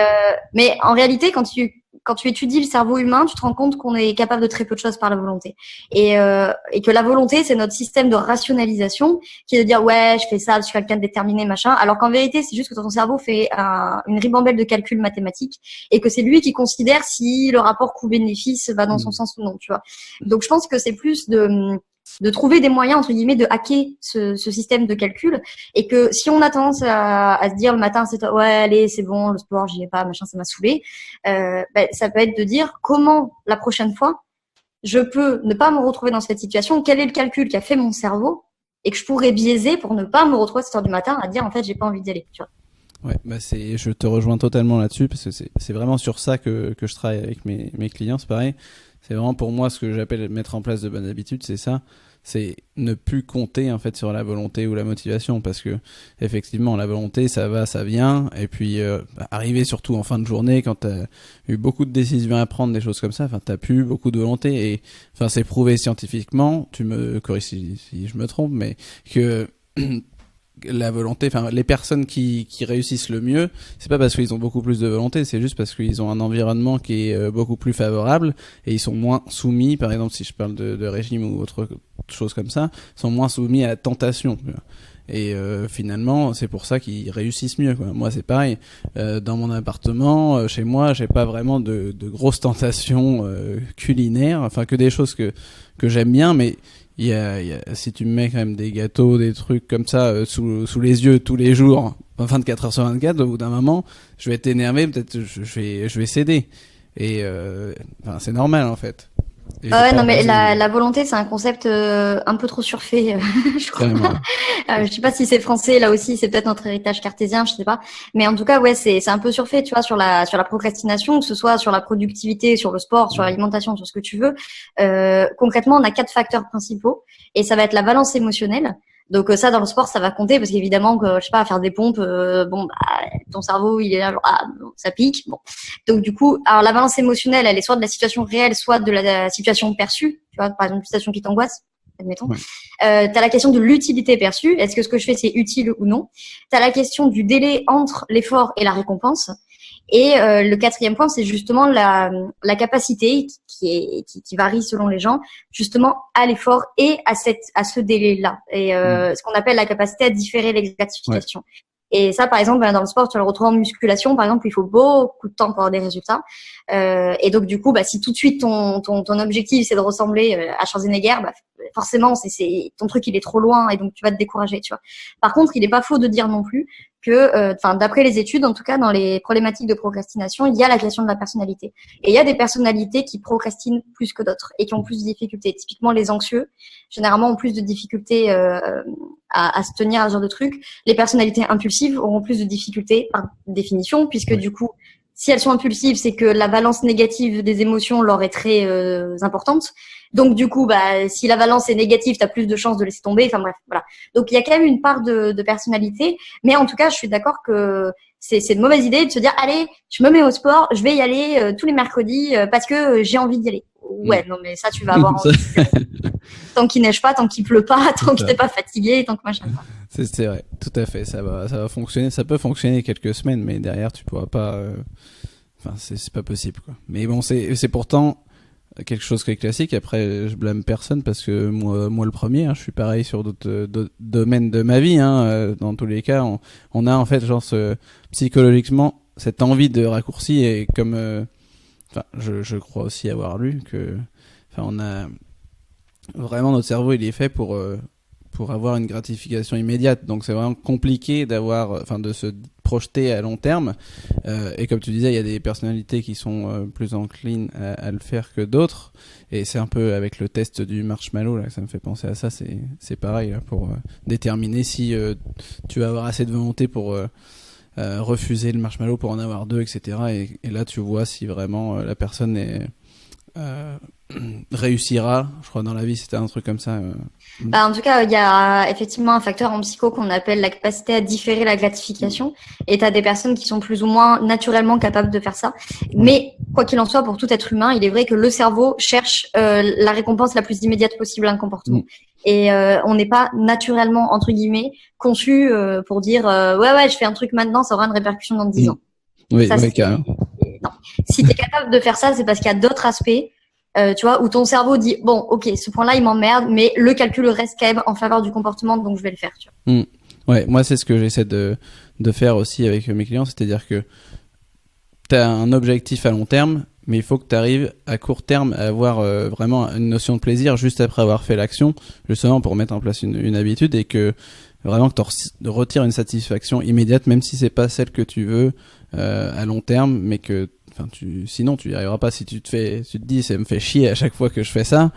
mais en réalité, quand tu étudies le cerveau humain, tu te rends compte qu'on est capable de très peu de choses par la volonté. Et que la volonté, c'est notre système de rationalisation qui est de dire ouais, je fais ça, je suis quelqu'un de déterminé, machin. Alors qu'en vérité, c'est juste que ton cerveau fait une ribambelle de calculs mathématiques et que c'est lui qui considère si le rapport coût-bénéfice va dans son sens ou non, tu vois. Donc je pense que c'est plus de trouver des moyens, entre guillemets, de hacker ce système de calcul, et que si on a tendance à se dire le matin, ouais, allez, c'est bon, le sport, j'y vais pas, machin, ça m'a saoulé, ça peut être de dire comment, la prochaine fois, je peux ne pas me retrouver dans cette situation, quel est le calcul qu'a fait mon cerveau, et que je pourrais biaiser pour ne pas me retrouver à cette heure du matin à dire, en fait, j'ai pas envie d'y aller, tu vois. Ouais, je te rejoins totalement là-dessus, parce que c'est vraiment sur ça que je travaille avec mes clients, c'est pareil. C'est vraiment pour moi ce que j'appelle mettre en place de bonnes habitudes, c'est ça. C'est ne plus compter en fait sur la volonté ou la motivation, parce que effectivement la volonté ça va, ça vient, et puis arriver surtout en fin de journée quand t'as eu beaucoup de décisions à prendre, des choses comme ça, enfin t'as plus beaucoup de volonté, et enfin c'est prouvé scientifiquement, tu me corriges si je me trompe, mais que la volonté, enfin les personnes qui réussissent le mieux, c'est pas parce qu'ils ont beaucoup plus de volonté, c'est juste parce qu'ils ont un environnement qui est beaucoup plus favorable, et ils sont moins soumis, par exemple si je parle de régime ou autre chose comme ça, sont moins soumis à la tentation. Et finalement, c'est pour ça qu'ils réussissent mieux, quoi. Moi, c'est pareil. Dans mon appartement, chez moi, j'ai pas vraiment de grosses tentations culinaires, enfin que des choses que j'aime bien, mais si tu me mets quand même des gâteaux, des trucs comme ça sous les yeux tous les jours, 24 heures sur 24, au bout d'un moment, je vais être énervé, peut-être je vais céder. Et c'est normal en fait. Ouais, non, mais la volonté, c'est un concept un peu trop surfait, je crois. Je sais pas si c'est français, là aussi, c'est peut-être notre héritage cartésien, je sais pas. Mais en tout cas, ouais, c'est un peu surfait, tu vois, sur la procrastination, que ce soit sur la productivité, sur le sport, sur l'alimentation, sur ce que tu veux. Concrètement, on a 4 facteurs principaux, et ça va être la balance émotionnelle. Donc ça, dans le sport, ça va compter, parce qu'évidemment que, je sais pas, à faire des pompes, ton cerveau, il est là, genre, ça pique. Bon. Donc du coup, alors la balance émotionnelle, elle est soit de la situation réelle, soit de la situation perçue. Tu vois, par exemple, une situation qui t'angoisse, admettons. Ouais. T'as la question de l'utilité perçue. Est-ce que ce que je fais, c'est utile ou non? T'as la question du délai entre l'effort et la récompense. Et le 4e point, c'est justement la capacité qui varie selon les gens, justement à l'effort et à ce délai-là. Et ce qu'on appelle la capacité à différer l'exgratification. Ouais. Et ça, par exemple, dans le sport, tu le retrouves en musculation. Par exemple, il faut beaucoup de temps pour avoir des résultats. Et donc, du coup, si tout de suite ton objectif c'est de ressembler à Schwarzenegger, forcément, c'est ton truc, il est trop loin et donc tu vas te décourager, tu vois. Par contre, il n'est pas faux de dire non plus que, d'après les études, en tout cas, dans les problématiques de procrastination, il y a la question de la personnalité. Et il y a des personnalités qui procrastinent plus que d'autres et qui ont plus de difficultés. Typiquement, les anxieux, généralement, ont plus de difficultés à se tenir à ce genre de truc. Les personnalités impulsives auront plus de difficultés par définition, puisque du coup, si elles sont impulsives, c'est que la valence négative des émotions leur est très importante. Donc du coup, si la valence est négative, tu as plus de chances de laisser tomber. Enfin bref, voilà. Donc il y a quand même une part de personnalité, mais en tout cas, je suis d'accord que c'est une mauvaise idée de se dire allez, je me mets au sport, je vais y aller tous les mercredis parce que j'ai envie d'y aller. Ouais, non mais ça tu vas avoir envie. Tant qu'il neige pas, tant qu'il pleut pas, tant que t'es pas fatigué, tant que machin. C'est vrai, tout à fait. Ça va fonctionner. Ça peut fonctionner quelques semaines, mais derrière tu pourras pas. Enfin, c'est pas possible, quoi. Mais bon, c'est pourtant quelque chose qui est classique. Après, je blâme personne parce que moi le premier, hein, je suis pareil sur d'autres domaines de ma vie. Hein, dans tous les cas, on a en fait genre psychologiquement cette envie de raccourci et comme, je crois aussi avoir lu que, on a vraiment notre cerveau, il est fait pour avoir une gratification immédiate. Donc c'est vraiment compliqué de se projeter à long terme. Et comme tu disais, il y a des personnalités qui sont plus enclines à le faire que d'autres. Et c'est un peu avec le test du marshmallow là que ça me fait penser à ça. C'est pareil là, pour déterminer si tu vas avoir assez de volonté pour refuser le marshmallow pour en avoir deux, etc. Et là tu vois si vraiment la personne réussira. Je crois dans la vie c'était un truc comme ça. En tout cas, il y a effectivement un facteur en psycho qu'on appelle la capacité à différer la gratification. Et tu as des personnes qui sont plus ou moins naturellement capables de faire ça. Mais quoi qu'il en soit, pour tout être humain, il est vrai que le cerveau cherche la récompense la plus immédiate possible à un comportement. Et on n'est pas naturellement, entre guillemets, conçu pour dire ouais, je fais un truc maintenant, ça aura une répercussion dans 10 ans. Oui, ça, carrément. Non. Si tu es capable de faire ça, c'est parce qu'il y a d'autres aspects. Tu vois, où ton cerveau dit bon, ok, ce point-là il m'emmerde, mais le calcul reste quand même en faveur du comportement, donc je vais le faire. Tu vois. Ouais, moi c'est ce que j'essaie de faire aussi avec mes clients, c'est-à-dire que tu as un objectif à long terme, mais il faut que tu arrives à court terme à avoir vraiment une notion de plaisir juste après avoir fait l'action, justement pour mettre en place une habitude et que vraiment que tu retires une satisfaction immédiate, même si c'est pas celle que tu veux à long terme, mais que sinon tu y arriveras pas. Si tu te dis ça me fait chier à chaque fois que je fais ça,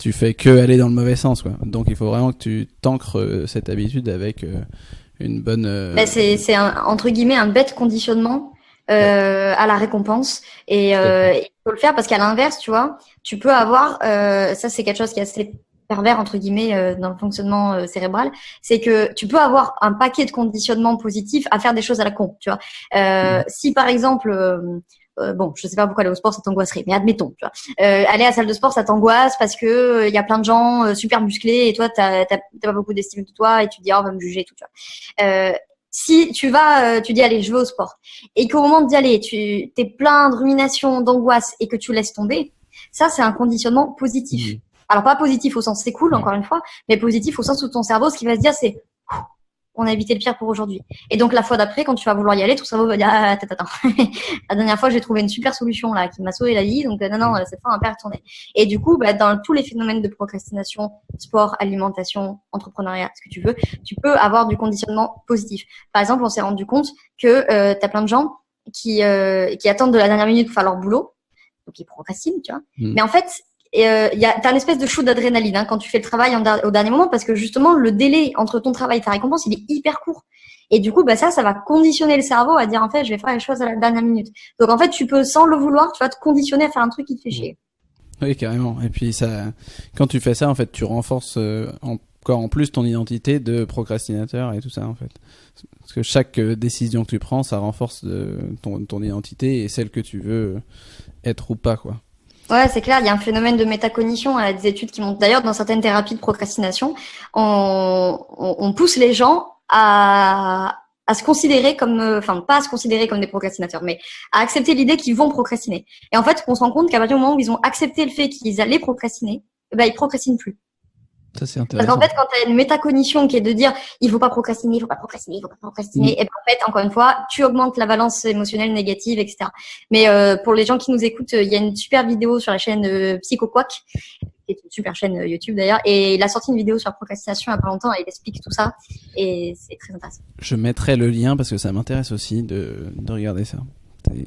tu fais que aller dans le mauvais sens, quoi. Donc il faut vraiment que tu t'ancres cette habitude avec une bonne c'est entre guillemets un bête conditionnement à la récompense et il faut le faire parce qu'à l'inverse, tu vois, tu peux avoir ça c'est quelque chose qui est assez pervers entre guillemets dans le fonctionnement cérébral, c'est que tu peux avoir un paquet de conditionnements positifs à faire des choses à la con, tu vois. Si par exemple je sais pas pourquoi aller au sport ça t'angoisserait, mais admettons, tu vois, aller à la salle de sport ça t'angoisse parce que y a plein de gens super musclés et toi t'as pas beaucoup d'estime de toi et tu te dis on va me juger, tout, tu vois. Si tu vas, tu dis allez je vais au sport et qu'au moment d'y aller t'es plein de rumination, d'angoisse et que tu laisses tomber, ça c'est un conditionnement positif. Alors pas positif au sens c'est cool encore une fois, mais positif au sens où ton cerveau ce qu'il va se dire c'est on a évité le pire pour aujourd'hui. Et donc la fois d'après, quand tu vas vouloir y aller, ton cerveau va dire attends. La dernière fois j'ai trouvé une super solution là qui m'a sauvé la vie, donc non cette fois on va pas retourner. Et du coup dans tous les phénomènes de procrastination, sport, alimentation, entrepreneuriat, ce que tu veux, tu peux avoir du conditionnement positif. Par exemple, on s'est rendu compte que t'as plein de gens qui attendent de la dernière minute pour faire leur boulot, donc ils procrastinent, tu vois. Mais en fait t'as une espèce de shoot d'adrénaline quand tu fais le travail au dernier moment parce que justement le délai entre ton travail et ta récompense il est hyper court et du coup ça va conditionner le cerveau à dire en fait je vais faire les choses à la dernière minute. Donc en fait tu peux sans le vouloir tu vas te conditionner à faire un truc qui te fait chier. Oui, carrément. Et puis quand tu fais ça en fait tu renforces encore en plus ton identité de procrastinateur et tout ça en fait. Parce que chaque décision que tu prends ça renforce ton identité et celle que tu veux être ou pas, quoi. Ouais, c'est clair, il y a un phénomène de métacognition, il y a des études qui montrent d'ailleurs dans certaines thérapies de procrastination, on pousse les gens à se considérer comme, pas à se considérer comme des procrastinateurs, mais à accepter l'idée qu'ils vont procrastiner. Et en fait, on se rend compte qu'à partir du moment où ils ont accepté le fait qu'ils allaient procrastiner, ils procrastinent plus. Ça, c'est intéressant. Parce qu'en fait, quand tu as une métacognition qui est de dire il faut pas procrastiner, et ben en fait, encore une fois, tu augmentes la valence émotionnelle négative, etc. Mais pour les gens qui nous écoutent, il y a une super vidéo sur la chaîne PsychoQuack, qui qui est une super chaîne YouTube d'ailleurs, et il a sorti une vidéo sur la procrastination il y a pas longtemps et il explique tout ça et c'est très intéressant. Je mettrai le lien parce que ça m'intéresse aussi de regarder ça.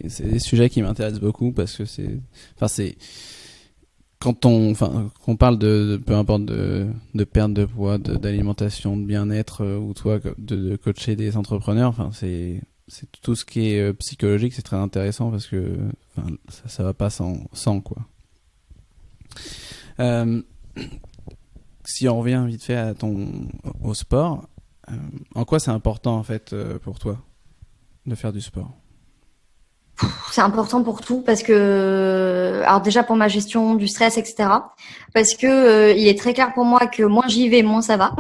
C'est des sujets qui m'intéressent beaucoup parce que quand on parle de peu importe de perte de poids, d'alimentation, de bien-être ou toi de coacher des entrepreneurs, enfin c'est tout ce qui est psychologique, c'est très intéressant parce que ça va pas sans quoi. Si on revient vite fait au sport, en quoi c'est important en fait pour toi de faire du sport? C'est important pour tout parce que, alors déjà pour ma gestion du stress, etc. Parce que il est très clair pour moi que moins j'y vais, moins ça va.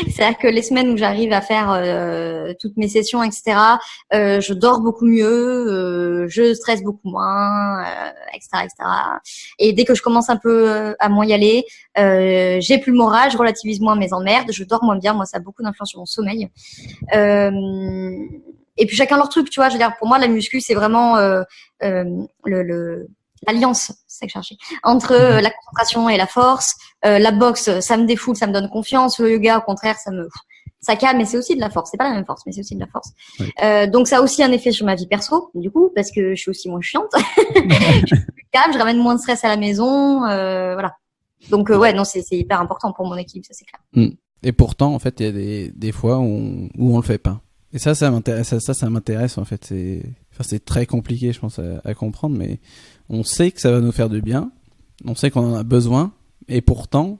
C'est-à-dire que les semaines où j'arrive à faire toutes mes sessions, etc. Je dors beaucoup mieux, je stresse beaucoup moins, etc., etc. Et dès que je commence un peu à moins y aller, j'ai plus le moral, je relativise moins mes emmerdes, je dors moins bien. Moi, ça a beaucoup d'influence sur mon sommeil. Et puis chacun leur truc, tu vois. Je veux dire, pour moi, la muscu, c'est vraiment l'alliance, c'est ça que je cherchais, entre la concentration et la force. La boxe, ça me défoule, ça me donne confiance. Le yoga, au contraire, ça calme, mais c'est aussi de la force. C'est pas la même force, mais c'est aussi de la force. Oui. Donc ça a aussi un effet sur ma vie perso, du coup, parce que je suis aussi moins chiante. Je suis plus calme, je ramène moins de stress à la maison, voilà. Donc ouais, non, c'est hyper important pour mon équipe, ça c'est clair. Et pourtant, en fait, il y a des fois où on le fait pas. Et ça m'intéresse en fait. C'est très compliqué, je pense, à comprendre, mais on sait que ça va nous faire du bien, on sait qu'on en a besoin, et pourtant,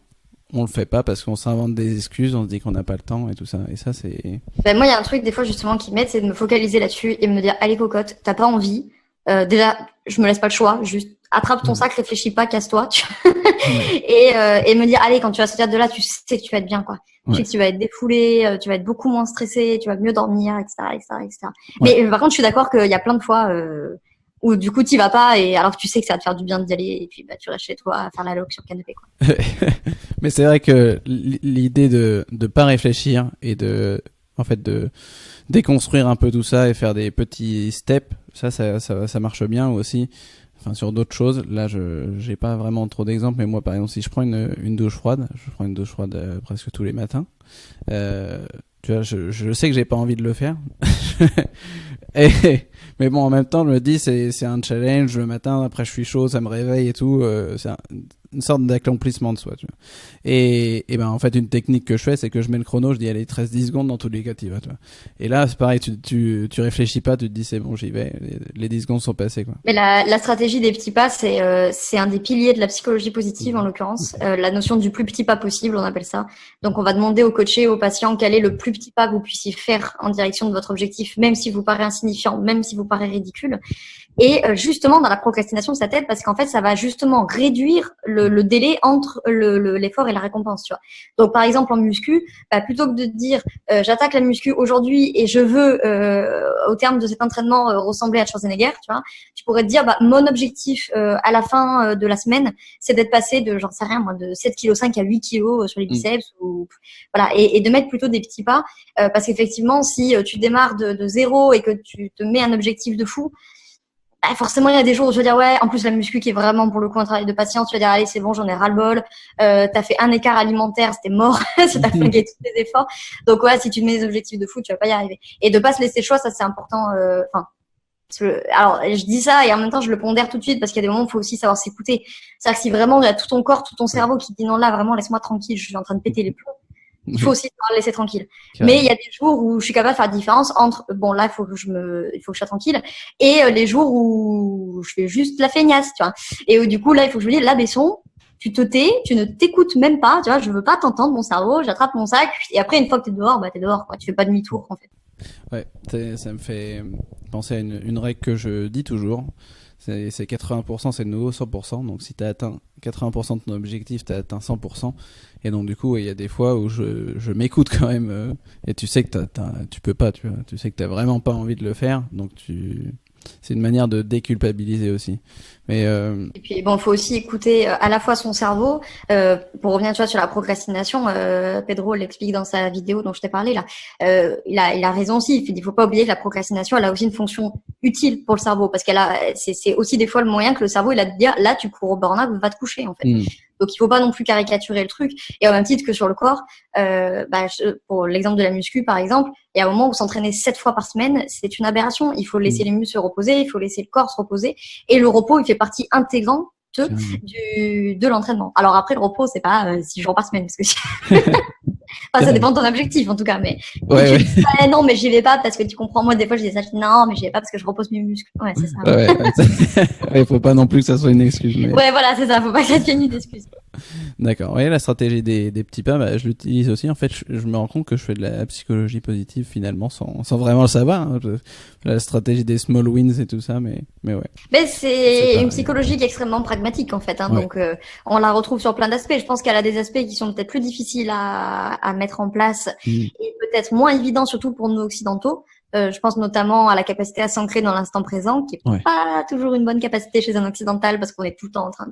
on le fait pas parce qu'on s'invente des excuses, on se dit qu'on n'a pas le temps et tout ça. Et ça, c'est. Ben moi, il y a un truc des fois justement qui m'aide, c'est de me focaliser là-dessus et me dire, allez cocotte, t'as pas envie. Déjà, je me laisse pas le choix, juste attrape ton sac, réfléchis pas, casse-toi. Et me dire, allez, quand tu vas sortir de là, tu sais que tu vas être bien, quoi. Tu sais que tu vas être défoulé, tu vas être beaucoup moins stressé, tu vas mieux dormir, etc., etc., etc. Ouais. Mais par contre, je suis d'accord qu'il y a plein de fois où du coup, t'y vas pas et alors que tu sais que ça va te faire du bien d'y aller et puis bah tu restes chez toi à faire la loque sur le canapé, quoi. Mais c'est vrai que l'idée de pas réfléchir et de déconstruire un peu tout ça et faire des petits steps, ça marche bien aussi. Enfin, sur d'autres choses, là, j'ai pas vraiment trop d'exemples, mais moi, par exemple, si je prends une douche froide, presque tous les matins. Tu vois, je sais que j'ai pas envie de le faire. Mais bon, en même temps, je me dis, c'est un challenge le matin. Après, je suis chaud, ça me réveille et tout. C'est une sorte d'accomplissement de soi, tu vois. Et ben, en fait, une technique que je fais, c'est que je mets le chrono, je dis, allez, 13-10 secondes dans tous les cas, tu vois. Et là, c'est pareil, tu réfléchis pas, tu te dis, c'est bon, j'y vais. Les 10 secondes sont passées, quoi. Mais la stratégie des petits pas, c'est un des piliers de la psychologie positive, en l'occurrence. La notion du plus petit pas possible, on appelle ça. Donc, on va demander au coaché, au patient, quel est le plus petit pas que vous puissiez faire en direction de votre objectif, même si vous paraît insignifiant, même si vous paraît ridicule. Et justement, dans la procrastination, ça t'aide parce qu'en fait, ça va justement réduire le délai entre l'effort et la récompense, tu vois. Donc, par exemple, en muscu, plutôt que de te dire j'attaque la muscu aujourd'hui et je veux, au terme de cet entraînement, ressembler à Schwarzenegger, tu vois, tu pourrais te dire mon objectif à la fin de la semaine, c'est d'être passé de, j'en sais rien moi, de 7,5 kg à 8 kg sur les biceps ou voilà, et de mettre plutôt des petits pas parce qu'effectivement, si tu démarres de zéro et que tu te mets un objectif de fou, forcément, il y a des jours où je veux dire, ouais, en plus, la muscu qui est vraiment pour le coup un travail de patience, tu vas dire, allez, c'est bon, j'en ai ras-le-bol, t'as fait un écart alimentaire, c'était mort, ça t'a flingué tous tes efforts. Donc, ouais, si tu te mets des objectifs de fou, tu vas pas y arriver. Et de pas se laisser le choix, ça, c'est important, alors, je dis ça et en même temps, je le pondère tout de suite parce qu'il y a des moments où il faut aussi savoir s'écouter. C'est-à-dire que si vraiment, il y a tout ton corps, tout ton cerveau qui dit non, là, vraiment, laisse-moi tranquille, je suis en train de péter les plombs. Il faut aussi savoir le laisser tranquille. Mais il y a des jours où je suis capable de faire la différence entre bon là il faut que je sois tranquille et les jours où je fais juste la feignasse, tu vois. Et où, du coup là il faut que je me dise là Besson, tu te tais, tu ne t'écoutes même pas, tu vois, je veux pas t'entendre mon cerveau, j'attrape mon sac et après une fois que t'es dehors, t'es dehors quoi, tu fais pas demi-tour en fait. Ouais, ça me fait penser à une règle que je dis toujours. C'est 80%, c'est de nouveau 100%. Donc si tu as atteint 80% de ton objectif, tu as atteint 100%. Et donc du coup, il y a des fois où je m'écoute quand même. Et tu sais que tu peux pas, tu vois. Tu sais que tu n'as vraiment pas envie de le faire. Donc c'est une manière de déculpabiliser aussi. Mais Et puis bon, il faut aussi écouter à la fois son cerveau. Pour revenir, tu vois, sur la procrastination, Pedro l'explique dans sa vidéo dont je t'ai parlé là. Il a raison aussi. Il faut pas oublier que la procrastination, elle a aussi une fonction utile pour le cerveau parce c'est aussi des fois le moyen que le cerveau il a de dire là tu cours au burn-out, va te coucher en fait. Donc il faut pas non plus caricaturer le truc. Et au même titre que sur le corps, pour l'exemple de la muscu par exemple, il y a un moment où s'entraîner 7 fois par semaine, c'est une aberration. Il faut laisser les muscles se reposer, il faut laisser le corps se reposer. Et le repos, il fait partie intégrante de l'entraînement. Alors après, le repos, c'est pas 6 jours par semaine, parce que enfin, ça dépend de ton objectif en tout cas, mais ouais. Non, mais j'y vais pas parce que tu comprends. Moi, des fois, je dis ça, non, mais j'y vais pas parce que je repose mes muscles. Ouais, c'est ça. Ouais, faut pas non plus que ça soit une excuse. Mais... Ouais, voilà, c'est ça. Faut pas que ça devienne une excuse. D'accord. Ouais, la stratégie des petits pas, je l'utilise aussi. En fait, je me rends compte que je fais de la psychologie positive finalement sans vraiment le savoir. Hein. La stratégie des small wins et tout ça, mais ouais. Mais c'est une psychologie qui est extrêmement pragmatique en fait. Hein, ouais. Donc, on la retrouve sur plein d'aspects. Je pense qu'elle a des aspects qui sont peut-être plus difficiles à mettre en place et peut-être moins évidents, surtout pour nous occidentaux. Je pense notamment à la capacité à s'ancrer dans l'instant présent, qui est pas toujours une bonne capacité chez un occidental parce qu'on est tout le temps en train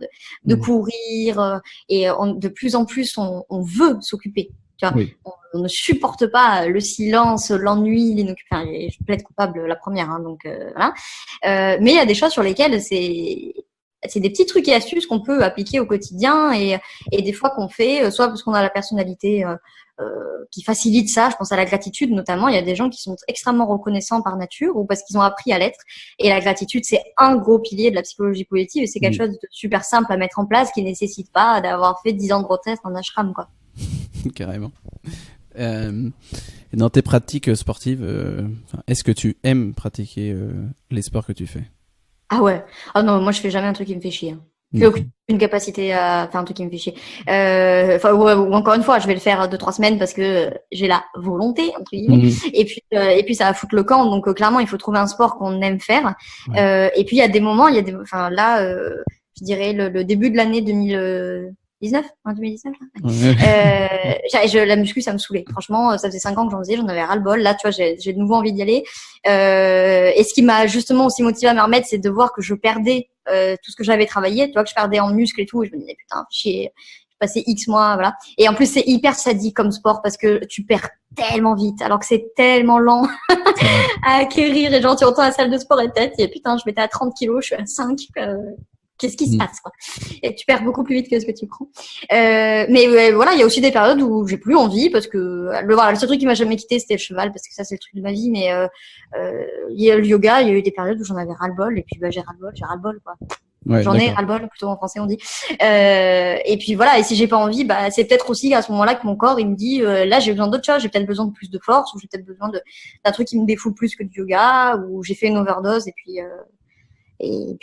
de courir et de plus en plus on veut s'occuper. Tu vois, on ne supporte pas le silence, l'ennui, enfin, je plaide coupable la première, hein, donc voilà. Mais il y a des choses sur lesquelles c'est des petits trucs et astuces qu'on peut appliquer au quotidien et des fois qu'on fait, soit parce qu'on a la personnalité qui facilite ça. Je pense à la gratitude notamment. Il y a des gens qui sont extrêmement reconnaissants par nature ou parce qu'ils ont appris à l'être. Et la gratitude, c'est un gros pilier de la psychologie positive et c'est quelque chose de super simple à mettre en place qui nécessite pas d'avoir fait 10 ans de retraite en ashram, quoi. Carrément. Et dans tes pratiques sportives, est-ce que tu aimes pratiquer les sports que tu fais? Ah ouais. Ah non, moi je fais jamais un truc qui me fait chier. J'ai aucune capacité à faire un truc qui me fait chier. Ou encore une fois, je vais le faire 2-3 semaines parce que j'ai la volonté entre guillemets. Et puis ça va foutre le camp. Donc clairement, il faut trouver un sport qu'on aime faire. Et puis il y a des moments, je dirais le début de l'année 2019, la muscu, ça me saoulait. Franchement, ça faisait 5 ans que j'en faisais, j'en avais ras-le-bol. Là, tu vois, j'ai de nouveau envie d'y aller. Et ce qui m'a justement aussi motivé à me remettre, c'est de voir que je perdais tout ce que j'avais travaillé. Tu vois, que je perdais en muscles et tout. Et je me disais, putain, chier, j'ai passé X mois, voilà. Et en plus, c'est hyper sadique comme sport parce que tu perds tellement vite, alors que c'est tellement lent à acquérir. Et genre, tu retournes à la salle de sport et tête, et putain, je m'étais à 30 kilos, je suis à 5. Qu'est-ce qui se passe, quoi? Et tu perds beaucoup plus vite que ce que tu prends. Mais voilà, il y a aussi des périodes où j'ai plus envie parce que le seul truc qui m'a jamais quitté, c'était le cheval parce que ça c'est le truc de ma vie. Mais il y a le yoga, il y a eu des périodes où j'en avais ras-le-bol et puis j'ai ras-le-bol quoi. Ouais, j'en ai ras-le-bol, plutôt en français on dit. Et puis voilà, et si j'ai pas envie, c'est peut-être aussi à ce moment-là que mon corps il me dit là j'ai besoin d'autre chose, j'ai peut-être besoin de plus de force ou j'ai peut-être besoin d'un truc qui me défoule plus que du yoga ou j'ai fait une overdose et puis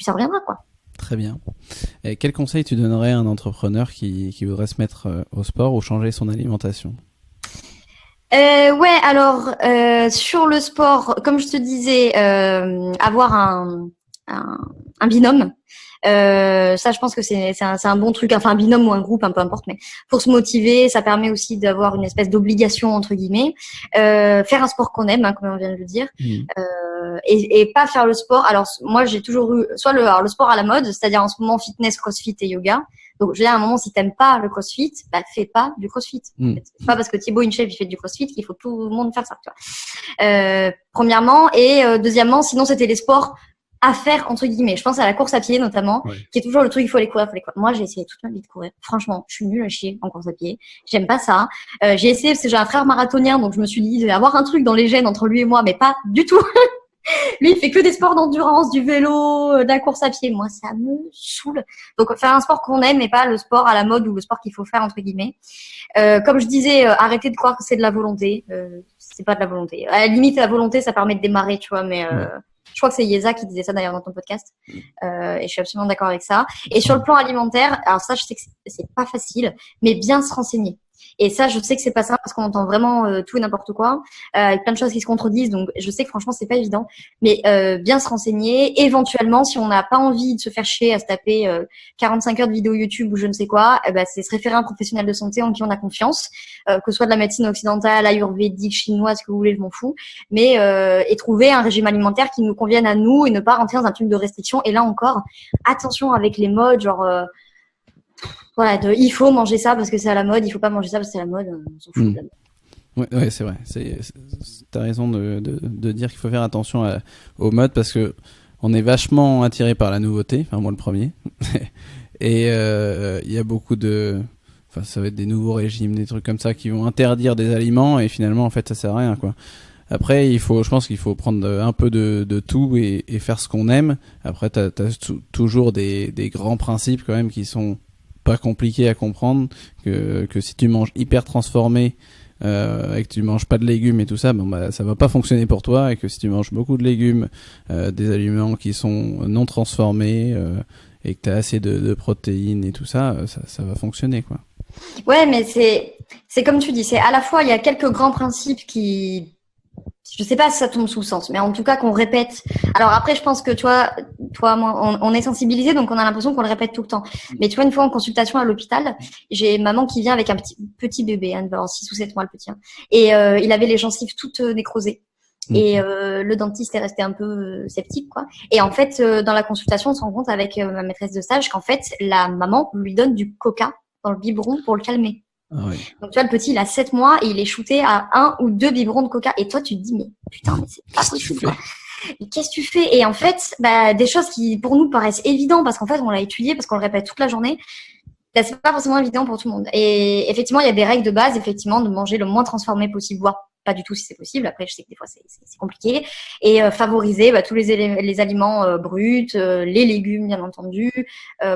ça reviendra quoi. Très bien. Et quel conseil tu donnerais à un entrepreneur qui voudrait se mettre au sport ou changer son alimentation? Alors sur le sport, comme je te disais, avoir un binôme. Ça, je pense que c'est un bon truc. Enfin, un binôme ou un groupe, peu importe. Mais pour se motiver, ça permet aussi d'avoir une espèce d'obligation entre guillemets. Faire un sport qu'on aime, comme on vient de le dire. Et pas faire le sport. Alors moi j'ai toujours eu soit le sport à la mode, c'est-à-dire en ce moment fitness, crossfit et yoga. Donc je veux dire à un moment si t'aimes pas le crossfit, fais pas du crossfit. C'est pas parce que Thibaut InShape il fait du crossfit qu'il faut tout le monde faire ça, tu vois. Premièrement et deuxièmement, sinon c'était les sports à faire entre guillemets. Je pense à la course à pied notamment, qui est toujours le truc il faut aller courir. Moi j'ai essayé toute ma vie de courir. Franchement, je suis nulle à chier en course à pied. J'aime pas ça. J'ai essayé parce que j'ai un frère marathonien, donc je me suis dit il devait y avoir un truc dans les gènes entre lui et moi, mais pas du tout. Lui, il fait que des sports d'endurance, du vélo, de la course à pied. Moi, ça me saoule. Donc, faire un sport qu'on aime et pas le sport à la mode ou le sport qu'il faut faire, entre guillemets. Comme je disais, arrêtez de croire que c'est de la volonté. C'est pas de la volonté. À la limite, la volonté, ça permet de démarrer, tu vois, mais je crois que c'est Yeza qui disait ça d'ailleurs dans ton podcast. Et je suis absolument d'accord avec ça. Et sur le plan alimentaire, alors ça, je sais que c'est pas facile, mais bien se renseigner. Et ça, je sais que c'est pas ça parce qu'on entend vraiment tout et n'importe quoi, avec plein de choses qui se contredisent. Donc, je sais que franchement, c'est pas évident. Mais bien se renseigner. Éventuellement, si on n'a pas envie de se faire chier à se taper 45 heures de vidéos YouTube ou je ne sais quoi, c'est se référer à un professionnel de santé en qui on a confiance, que ce soit de la médecine occidentale, ayurvédique, chinoise, ce que vous voulez, je m'en fous. Mais et trouver un régime alimentaire qui nous convienne à nous et ne pas rentrer dans un truc de restriction. Et là encore, attention avec les modes, genre voilà, il faut manger ça parce que c'est à la mode, il faut pas manger ça parce que c'est à la mode, on s'en fout de la mode. Ouais, c'est vrai. T'as raison de dire qu'il faut faire attention aux modes parce que on est vachement attiré par la nouveauté, enfin moi le premier. Et il y a beaucoup de... Enfin, ça va être des nouveaux régimes, des trucs comme ça qui vont interdire des aliments et finalement, en fait, ça sert à rien, quoi. Après, je pense qu'il faut prendre un peu de tout et faire ce qu'on aime. Après, t'as toujours des grands principes quand même qui sont pas compliqués à comprendre. Que si tu manges hyper transformé et que tu manges pas de légumes et tout ça, bon bah ça va pas fonctionner pour toi. Et que si tu manges beaucoup de légumes, des aliments qui sont non transformés et que t'as assez de protéines et tout ça, ça va fonctionner, quoi. Ouais, mais c'est comme tu dis, c'est à la fois il y a quelques grands principes qui, je sais pas si ça tombe sous le sens, mais en tout cas qu'on répète. Alors après, je pense que toi, moi, on est sensibilisé, donc on a l'impression qu'on le répète tout le temps. Mais tu vois, une fois en consultation à l'hôpital, j'ai maman qui vient avec un petit bébé, hein, devant 6 ou 7 mois le petit, hein, et il avait les gencives toutes nécrosées. Et le dentiste est resté un peu sceptique, quoi. Et en fait, dans la consultation, on se rend compte avec ma maîtresse de stage qu'en fait, la maman lui donne du coca dans le biberon pour le calmer. Ah oui. Donc, tu vois, le petit, il a 7 mois et il est shooté à 1 ou 2 biberons de coca. Et toi, tu te dis, mais putain, mais c'est pas possible, quoi. Et qu'est-ce que tu fais? Et en fait, des choses qui, pour nous, paraissent évidentes parce qu'en fait, on l'a étudié, parce qu'on le répète toute la journée. Là, c'est pas forcément évident pour tout le monde. Et effectivement, il y a des règles de base, effectivement, de manger le moins transformé possible, voire pas du tout si c'est possible. Après, je sais que des fois, c'est compliqué. Et favoriser tous les aliments bruts, les légumes, bien entendu.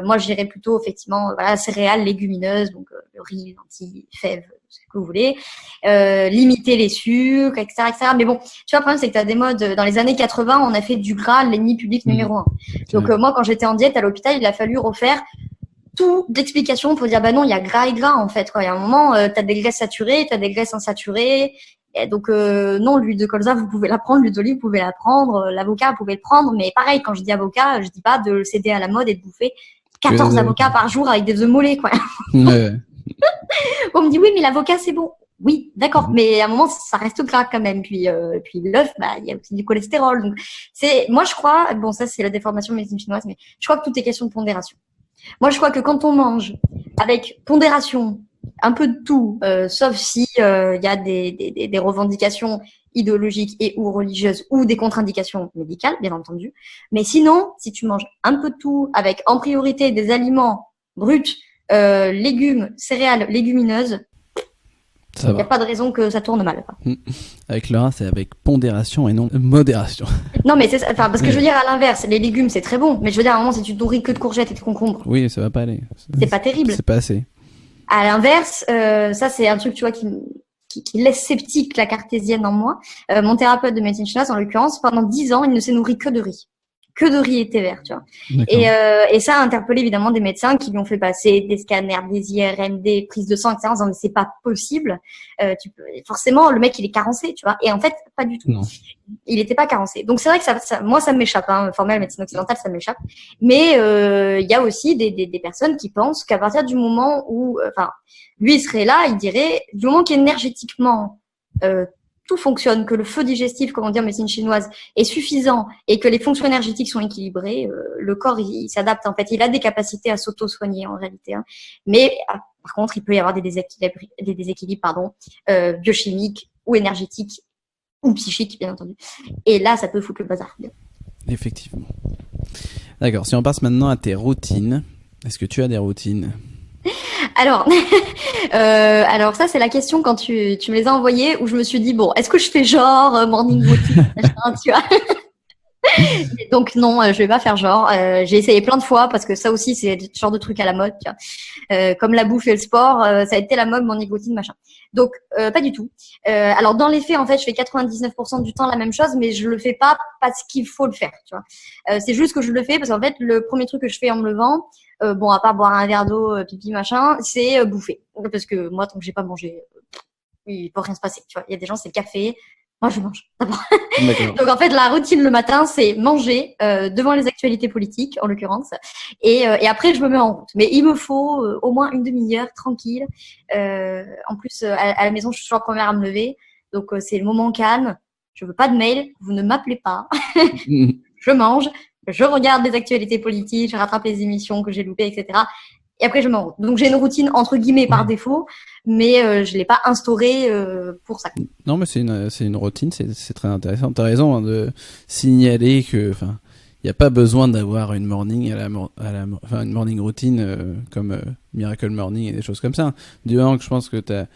Moi, je dirais plutôt, effectivement, céréales, légumineuses, donc le riz, lentilles, fèves, ce que vous voulez. Limiter les sucres, etc., etc. Mais bon, tu vois, le problème, c'est que tu as des modes. Dans les années 80, on a fait du gras l'ennemi public numéro 1. Donc, moi, quand j'étais en diète à l'hôpital, il a fallu refaire tout d'explications pour dire, bah non, il y a gras et gras, en fait, quoi. Il y a un moment, t'as des graisses saturées, t'as des graisses insaturées. Et donc, non, l'huile de colza, vous pouvez la prendre, l'huile d'olive, vous pouvez la prendre, l'avocat, vous pouvez le prendre. Mais pareil, quand je dis avocat, je dis pas de le céder à la mode et de bouffer 14 avocats par jour avec des œufs mollets, quoi. Ouais. On me dit, oui, mais l'avocat, c'est bon. Oui, d'accord, mais à un moment, ça reste gras quand même. Puis l'œuf, il y a aussi du cholestérol. Donc, moi, je crois, bon, ça, c'est la déformation de médecine chinoise, mais je crois que tout est question de pondération. Moi, je crois que quand on mange avec pondération, un peu de tout, sauf si y a des revendications idéologiques et ou religieuses ou des contre-indications médicales, bien entendu. Mais sinon, si tu manges un peu de tout avec en priorité des aliments bruts, légumes, céréales, légumineuses, il n'y a pas de raison que ça tourne mal, quoi. Avec Laura, c'est avec pondération et non modération. Non, mais parce que je veux dire, à l'inverse, les légumes, c'est très bon. Mais je veux dire, à un moment, si tu te nourris que de courgettes et de concombres. Oui, ça va pas aller. C'est pas terrible. C'est pas assez. À l'inverse, ça, c'est un truc, tu vois, qui laisse sceptique la cartésienne en moi. Mon thérapeute de médecine chinoise, en l'occurrence, pendant 10 ans, il ne s'est nourri que de riz. Que de riz et thé vert, tu vois. Et ça a interpellé évidemment des médecins qui lui ont fait passer des scanners, des IRM, des prises de sang, etc. En disant, mais c'est pas possible. Forcément, le mec, il est carencé, tu vois. Et en fait, pas du tout. Non. Il était pas carencé. Donc c'est vrai que moi, ça m'échappe, hein. Former la médecine occidentale, ça m'échappe. Mais il y a aussi des personnes qui pensent qu'à partir du moment où, lui, il serait là, il dirait, du moment qu'énergétiquement, tout fonctionne, que le feu digestif, comme on dit en médecine chinoise, est suffisant et que les fonctions énergétiques sont équilibrées, le corps, il s'adapte. En fait, il a des capacités à s'auto-soigner en réalité. Hein. Mais par contre, il peut y avoir des déséquilibres biochimiques ou énergétiques ou psychiques, bien entendu. Et là, ça peut foutre le bazar. Effectivement. D'accord. Si on passe maintenant à tes routines, est-ce que tu as des routines ? Alors ça c'est la question quand tu me les as envoyées où je me suis dit bon, est-ce que je fais genre morning routine, tu vois. Donc non, je vais pas faire genre. J'ai essayé plein de fois parce que ça aussi c'est ce genre de truc à la mode, tu vois. Comme la bouffe et le sport, ça a été la mode, morning routine, machin. Donc pas du tout. Alors dans les faits, en fait, je fais 99% du temps la même chose, mais je le fais pas parce qu'il faut le faire, tu vois. C'est juste que je le fais parce qu'en fait, le premier truc que je fais en me levant, bon, à part boire un verre d'eau, pipi, machin, c'est bouffer. Parce que moi, tant que j'ai pas mangé, il peut rien se passer, tu vois. Il y a des gens, c'est le café. Moi, je mange d'abord. Donc, en fait, la routine le matin, c'est manger devant les actualités politiques, en l'occurrence. Et après, je me mets en route. Mais il me faut au moins une demi-heure tranquille. En plus, à la maison, je suis toujours la première à me lever. Donc, c'est le moment calme. Je veux pas de mail. Vous ne m'appelez pas. Je mange. Je regarde les actualités politiques. Je rattrape les émissions que j'ai loupées, etc. Et après, je m'en route. Donc, j'ai une routine entre guillemets par défaut, mais je l'ai pas instaurée pour ça. Non, mais c'est une routine, c'est très intéressant. T'as raison, hein, de signaler il n'y a pas besoin d'avoir une morning enfin une morning routine comme Miracle Morning et des choses comme ça. Du moment que je pense que tu as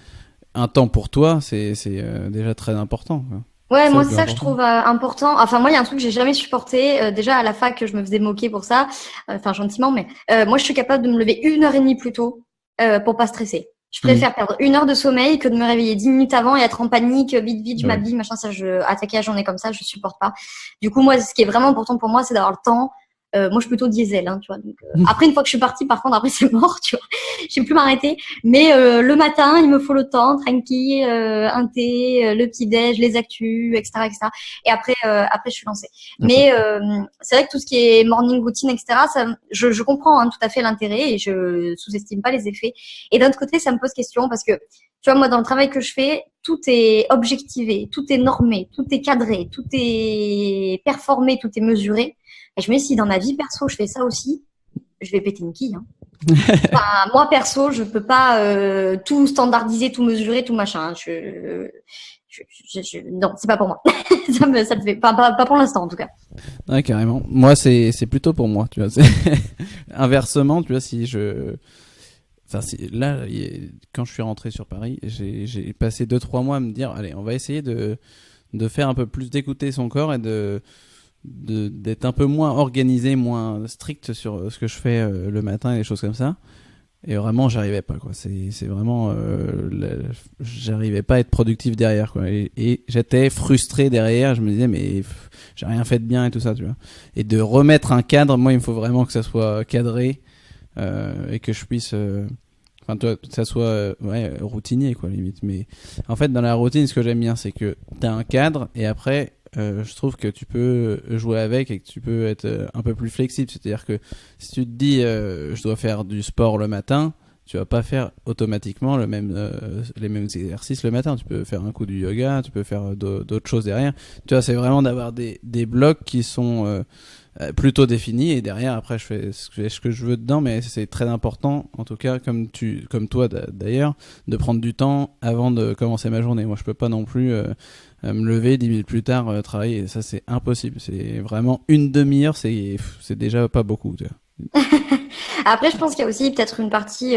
un temps pour toi, c'est déjà très important, quoi. Ouais, moi, c'est C'est ça que je important. trouve important. Enfin, moi, il y a un truc que j'ai jamais supporté. Déjà, à la fac, je me faisais moquer pour ça. Enfin, gentiment, mais moi, je suis capable de me lever 1 heure et demie plus tôt pour pas stresser. Je Mm. préfère perdre 1 heure de sommeil que de me réveiller 10 minutes avant et être en panique, vite, vite, je Ouais. m'habille, machin, attaquer la journée comme ça, je supporte pas. Du coup, moi, ce qui est vraiment important pour moi, c'est d'avoir le temps. Moi, je suis plutôt diesel, hein, tu vois. Donc, après, une fois que je suis partie, par contre, après, c'est mort, tu vois. Je sais plus m'arrêter. Mais le matin, il me faut le temps, tranquille, un thé, le petit déj, les actus, etc., etc. Et après, je suis lancée. Après. Mais c'est vrai que tout ce qui est morning routine, etc., ça, je comprends tout à fait l'intérêt et je sous-estime pas les effets. Et d'un autre côté, ça me pose question parce que tu vois, moi, dans le travail que je fais, tout est objectivé, tout est normé, tout est cadré, tout est performé, tout est mesuré. Et je me dis, si dans ma vie perso, je fais ça aussi, je vais péter une quille. Hein. Enfin, moi, perso, je peux pas tout standardiser, tout mesurer, tout machin. Non, c'est pas pour moi. Ça me fait pas pour l'instant, en tout cas. Ouais, carrément. Moi, c'est plutôt pour moi, tu vois. Inversement, tu vois, si je... Enfin, là, quand je suis rentré sur Paris, j'ai passé 2-3 mois à me dire, allez, on va essayer de faire un peu plus, d'écouter son corps et d'être un peu moins organisé, moins strict sur ce que je fais le matin et des choses comme ça. Et vraiment, j'arrivais pas, quoi. C'est vraiment, j'arrivais pas à être productif derrière, quoi. Et j'étais frustré derrière. Je me disais, mais j'ai rien fait de bien et tout ça, tu vois. Et de remettre un cadre, moi, il me faut vraiment que ça soit cadré et que je puisse, enfin, toi, que ça soit ouais, routinier, quoi, limite. Mais en fait, dans la routine, ce que j'aime bien, c'est que t'as un cadre et après, je trouve que tu peux jouer avec et que tu peux être un peu plus flexible. C'est-à-dire que si tu te dis je dois faire du sport le matin, tu vas pas faire automatiquement les mêmes exercices le matin. Tu peux faire un coup du yoga, tu peux faire d'autres choses derrière. Tu vois, c'est vraiment d'avoir des blocs qui sont plutôt définis et derrière après je fais ce que je veux dedans, mais c'est très important en tout cas comme toi d'ailleurs de prendre du temps avant de commencer ma journée. Moi je peux pas non plus me lever 10 minutes plus tard travailler, ça c'est impossible. C'est vraiment une demi-heure, c'est déjà pas beaucoup, tu vois. Après, je pense qu'il y a aussi peut-être une partie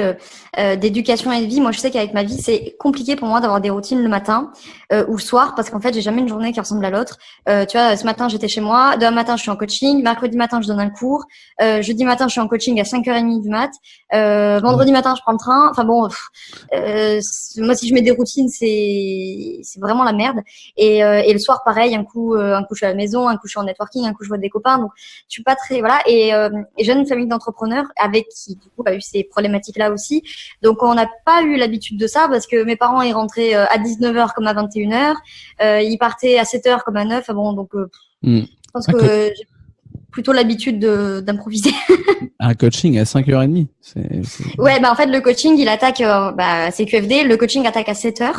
d'éducation et de vie. Moi, je sais qu'avec ma vie, c'est compliqué pour moi d'avoir des routines le matin ou le soir parce qu'en fait, j'ai jamais une journée qui ressemble à l'autre. Tu vois, ce matin, j'étais chez moi. Demain matin, je suis en coaching. Mercredi matin, je donne un cours. Jeudi matin, je suis en coaching à 5h30 du mat. Vendredi matin, je prends le train. Enfin bon, moi, si je mets des routines, c'est vraiment la merde. Et le soir, pareil, un coup, je suis à la maison, un coup, je suis en networking, un coup, je vois des copains. Donc, je suis pas très voilà. Et j'ai une famille d'entrepreneurs avec qui du coup a eu ces problématiques là aussi. Donc on n'a pas eu l'habitude de ça parce que mes parents ils rentraient à 19h comme à 21h, ils partaient à 7h comme à 9. Bon donc je pense que j'ai plutôt l'habitude d'improviser. Un coaching à 5h30, Ouais, bah en fait le coaching il attaque c'est QFD, le coaching attaque à 7h.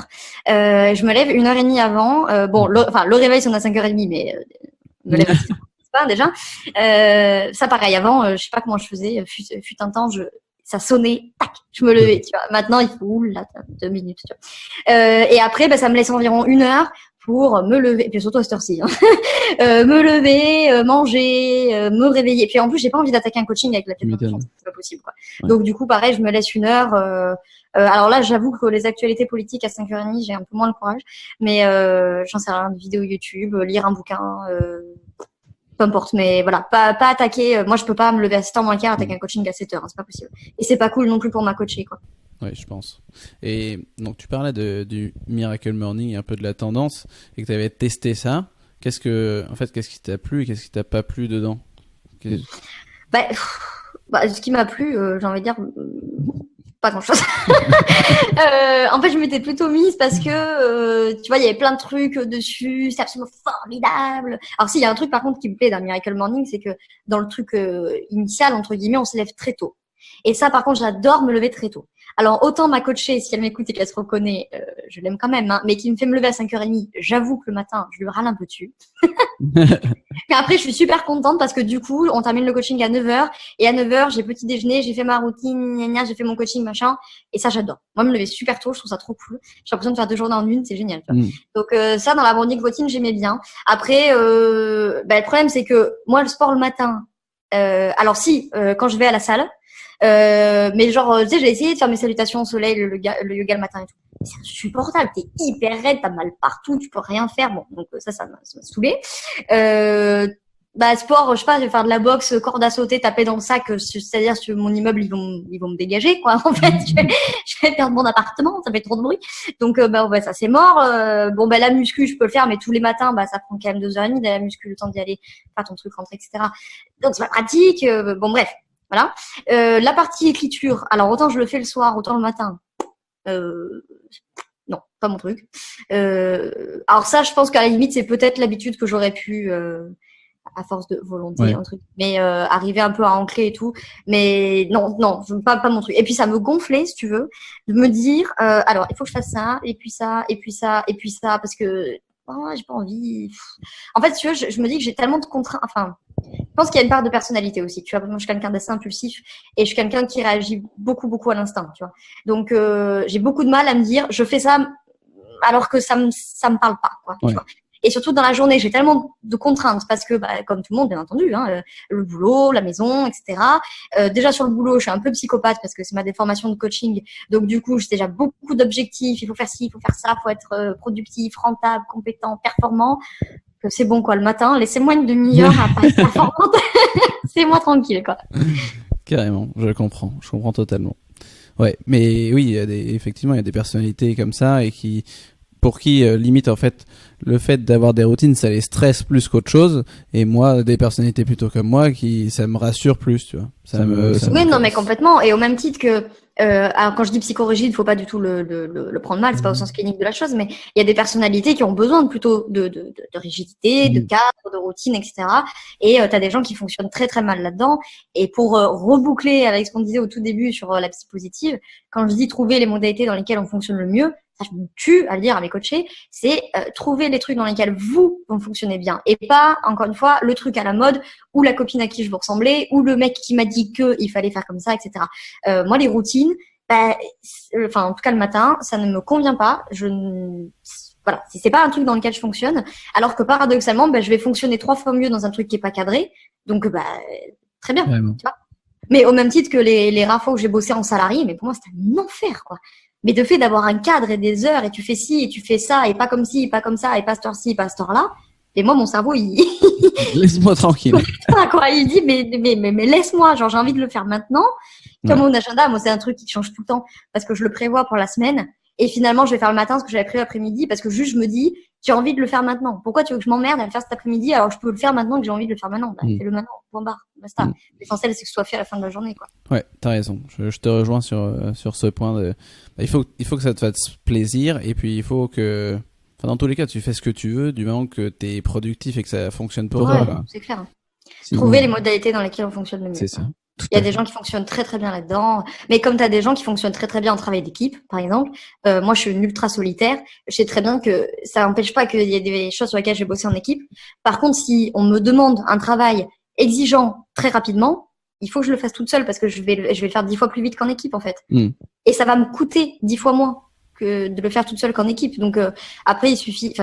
Je me lève 1h30 avant. Bon le réveil c'est à 5h30 mais me lève à 6h. Pas déjà. Ça pareil avant, je sais pas comment je faisais. Fut un temps, ça sonnait, tac, je me levais. Tu vois. Maintenant il faut là 2 minutes. Tu vois. Et après, ça me laisse environ 1 heure pour me lever. Et puis surtout à cette heure-ci, hein. Me lever, manger, me réveiller. Et puis en plus, j'ai pas envie d'attaquer un coaching avec la tête dans le ventre. C'est pas possible, quoi. Ouais. Donc du coup, pareil, je me laisse 1 heure. Alors là, j'avoue que les actualités politiques à 5h30, j'ai un peu moins le courage. Mais j'en sais rien, une vidéo YouTube, lire un bouquin. Peu importe, mais voilà, pas attaquer. Moi, je peux pas me lever à 7h moins quart, attaquer un coaching à 7h, hein, c'est pas possible. Et c'est pas cool non plus pour ma coachée, quoi. Oui, je pense. Et donc, tu parlais du Miracle Morning et un peu de la tendance, et que tu avais testé ça. Qu'est-ce qui t'a plu et qu'est-ce qui t'a pas plu dedans? Ce qui m'a plu, j'ai envie de dire, pas grand-chose. En fait, je m'étais plutôt mise parce que, tu vois, il y avait plein de trucs dessus, c'est absolument formidable. Alors si, il y a un truc par contre qui me plaît dans Miracle Morning, c'est que dans le truc initial, entre guillemets, on se lève très tôt. Et ça, par contre, j'adore me lever très tôt. Alors, autant ma coachée, si elle m'écoute et qu'elle se reconnaît, je l'aime quand même, hein, mais qui me fait me lever à 5h30, j'avoue que le matin, je lui râle un peu dessus. Mais après, je suis super contente parce que du coup, on termine le coaching à 9h et à 9h, j'ai petit déjeuner, j'ai fait ma routine, j'ai fait mon coaching, machin. Et ça, j'adore. Moi, me lever super tôt, je trouve ça trop cool. J'ai l'impression de faire 2 journées en une, c'est génial. Tu vois. Donc ça, dans la morning routine, j'aimais bien. Après, le problème, c'est que moi, le sport le matin, alors si, quand je vais à la salle, mais genre, tu sais, j'ai essayé de faire mes salutations au soleil, le yoga le matin et tout. C'est insupportable, t'es hyper raide, t'as mal partout, tu peux rien faire. Bon, donc ça m'a saoulé. Sport, je sais pas, je vais faire de la boxe, corde à sauter, taper dans le sac, c'est-à-dire sur mon immeuble, ils vont me dégager, quoi. En fait, je vais perdre mon appartement, ça fait trop de bruit. Donc, ça c'est mort. La muscu, je peux le faire, mais tous les matins, ça prend quand même 2h30 d'aller à la muscu, le temps d'y aller, faire ton truc, rentrer, etc. Donc c'est pas pratique. Bref, voilà. La partie écriture, alors autant je le fais le soir, autant le matin. Non, pas mon truc. Alors ça, je pense qu'à la limite, c'est peut-être l'habitude que j'aurais pu, à force de volonté, un truc, mais arriver un peu à ancrer et tout. Mais non, pas mon truc. Et puis ça me gonflait, si tu veux, de me dire, alors il faut que je fasse ça, et puis ça, et puis ça, et puis ça, parce que j'ai pas envie. En fait, si tu veux, je me dis que j'ai tellement de contraintes. Enfin, je pense qu'il y a une part de personnalité aussi. Tu vois, moi, je suis quelqu'un d'assez impulsif et je suis quelqu'un qui réagit beaucoup, beaucoup à l'instinct. Tu vois, donc j'ai beaucoup de mal à me dire, je fais ça alors que ça me parle pas, quoi. Tu vois. Et surtout dans la journée, j'ai tellement de contraintes parce que, comme tout le monde, bien entendu, le boulot, la maison, etc. Déjà sur le boulot, je suis un peu psychopathe parce que c'est ma déformation de coaching. Donc du coup, j'ai déjà beaucoup d'objectifs. Il faut faire ci, il faut faire ça, il faut être productif, rentable, compétent, performant. Que c'est bon, quoi. Le matin, laissez-moi une demi-heure à pas être performante. C'est moi tranquille, quoi. Carrément, je comprends totalement. Ouais, mais oui, effectivement, il y a des personnalités comme ça et pour qui limite en fait le fait d'avoir des routines ça les stresse plus qu'autre chose, et moi des personnalités plutôt comme moi qui ça me rassure plus, tu vois. Oui, non mais complètement, et au même titre que alors quand je dis psychorigide, faut pas du tout le prendre mal, c'est pas au sens clinique de la chose, mais il y a des personnalités qui ont besoin plutôt de rigidité, de cadre, de routine, etc. Et t'as des gens qui fonctionnent très très mal là-dedans. Et pour reboucler avec ce qu'on disait au tout début sur la psy positive, quand je dis trouver les modalités dans lesquelles on fonctionne le mieux, ça je me tue à le dire à mes coachés, c'est trouver les trucs dans lesquels vous fonctionnez bien, et pas encore une fois le truc à la mode ou la copine à qui je veux ressembler ou le mec qui m'a dit que il fallait faire comme ça, etc. Moi les routines, en tout cas le matin, ça ne me convient pas. Voilà, c'est pas un truc dans lequel je fonctionne, alors que paradoxalement, je vais fonctionner 3 fois mieux dans un truc qui est pas cadré, donc très bien, tu vois. Mais au même titre que les rares fois où j'ai bossé en salarié, mais pour moi c'était un enfer, quoi. Mais de fait d'avoir un cadre et des heures et tu fais ci et tu fais ça et pas comme ci, pas comme ça et pas cette heure-ci, pas cette heure-là. Et moi, mon cerveau, laisse-moi tranquille. Quoi, il dit, mais laisse-moi, genre, j'ai envie de le faire maintenant. Comme mon agenda, moi, c'est un truc qui change tout le temps parce que je le prévois pour la semaine. Et finalement, je vais faire le matin ce que j'avais prévu l'après-midi parce que juste, je me dis, j'ai envie de le faire maintenant. Pourquoi tu veux que je m'emmerde à le faire cet après-midi alors que je peux le faire maintenant que j'ai envie de le faire maintenant? Fais-le maintenant, point barre, basta. L'essentiel, c'est que ce soit fait à la fin de la journée, quoi. Ouais, t'as raison. Je te rejoins sur ce point il faut que ça te fasse plaisir, et puis il faut que, dans tous les cas, tu fais ce que tu veux du moment que t'es productif et que ça fonctionne pour toi. Là. C'est clair. Trouver les modalités dans lesquelles on fonctionne le mieux. C'est ça. Il y a des gens qui fonctionnent très très bien là-dedans, mais comme tu as des gens qui fonctionnent très très bien en travail d'équipe, par exemple, moi je suis une ultra solitaire, je sais très bien que ça n'empêche pas qu'il y ait des choses sur lesquelles je vais bosser en équipe. Par contre, si on me demande un travail exigeant très rapidement, il faut que je le fasse toute seule parce que je vais le faire 10 fois plus vite qu'en équipe en fait. Et ça va me coûter 10 fois moins que de le faire toute seule qu'en équipe. Donc après il suffit.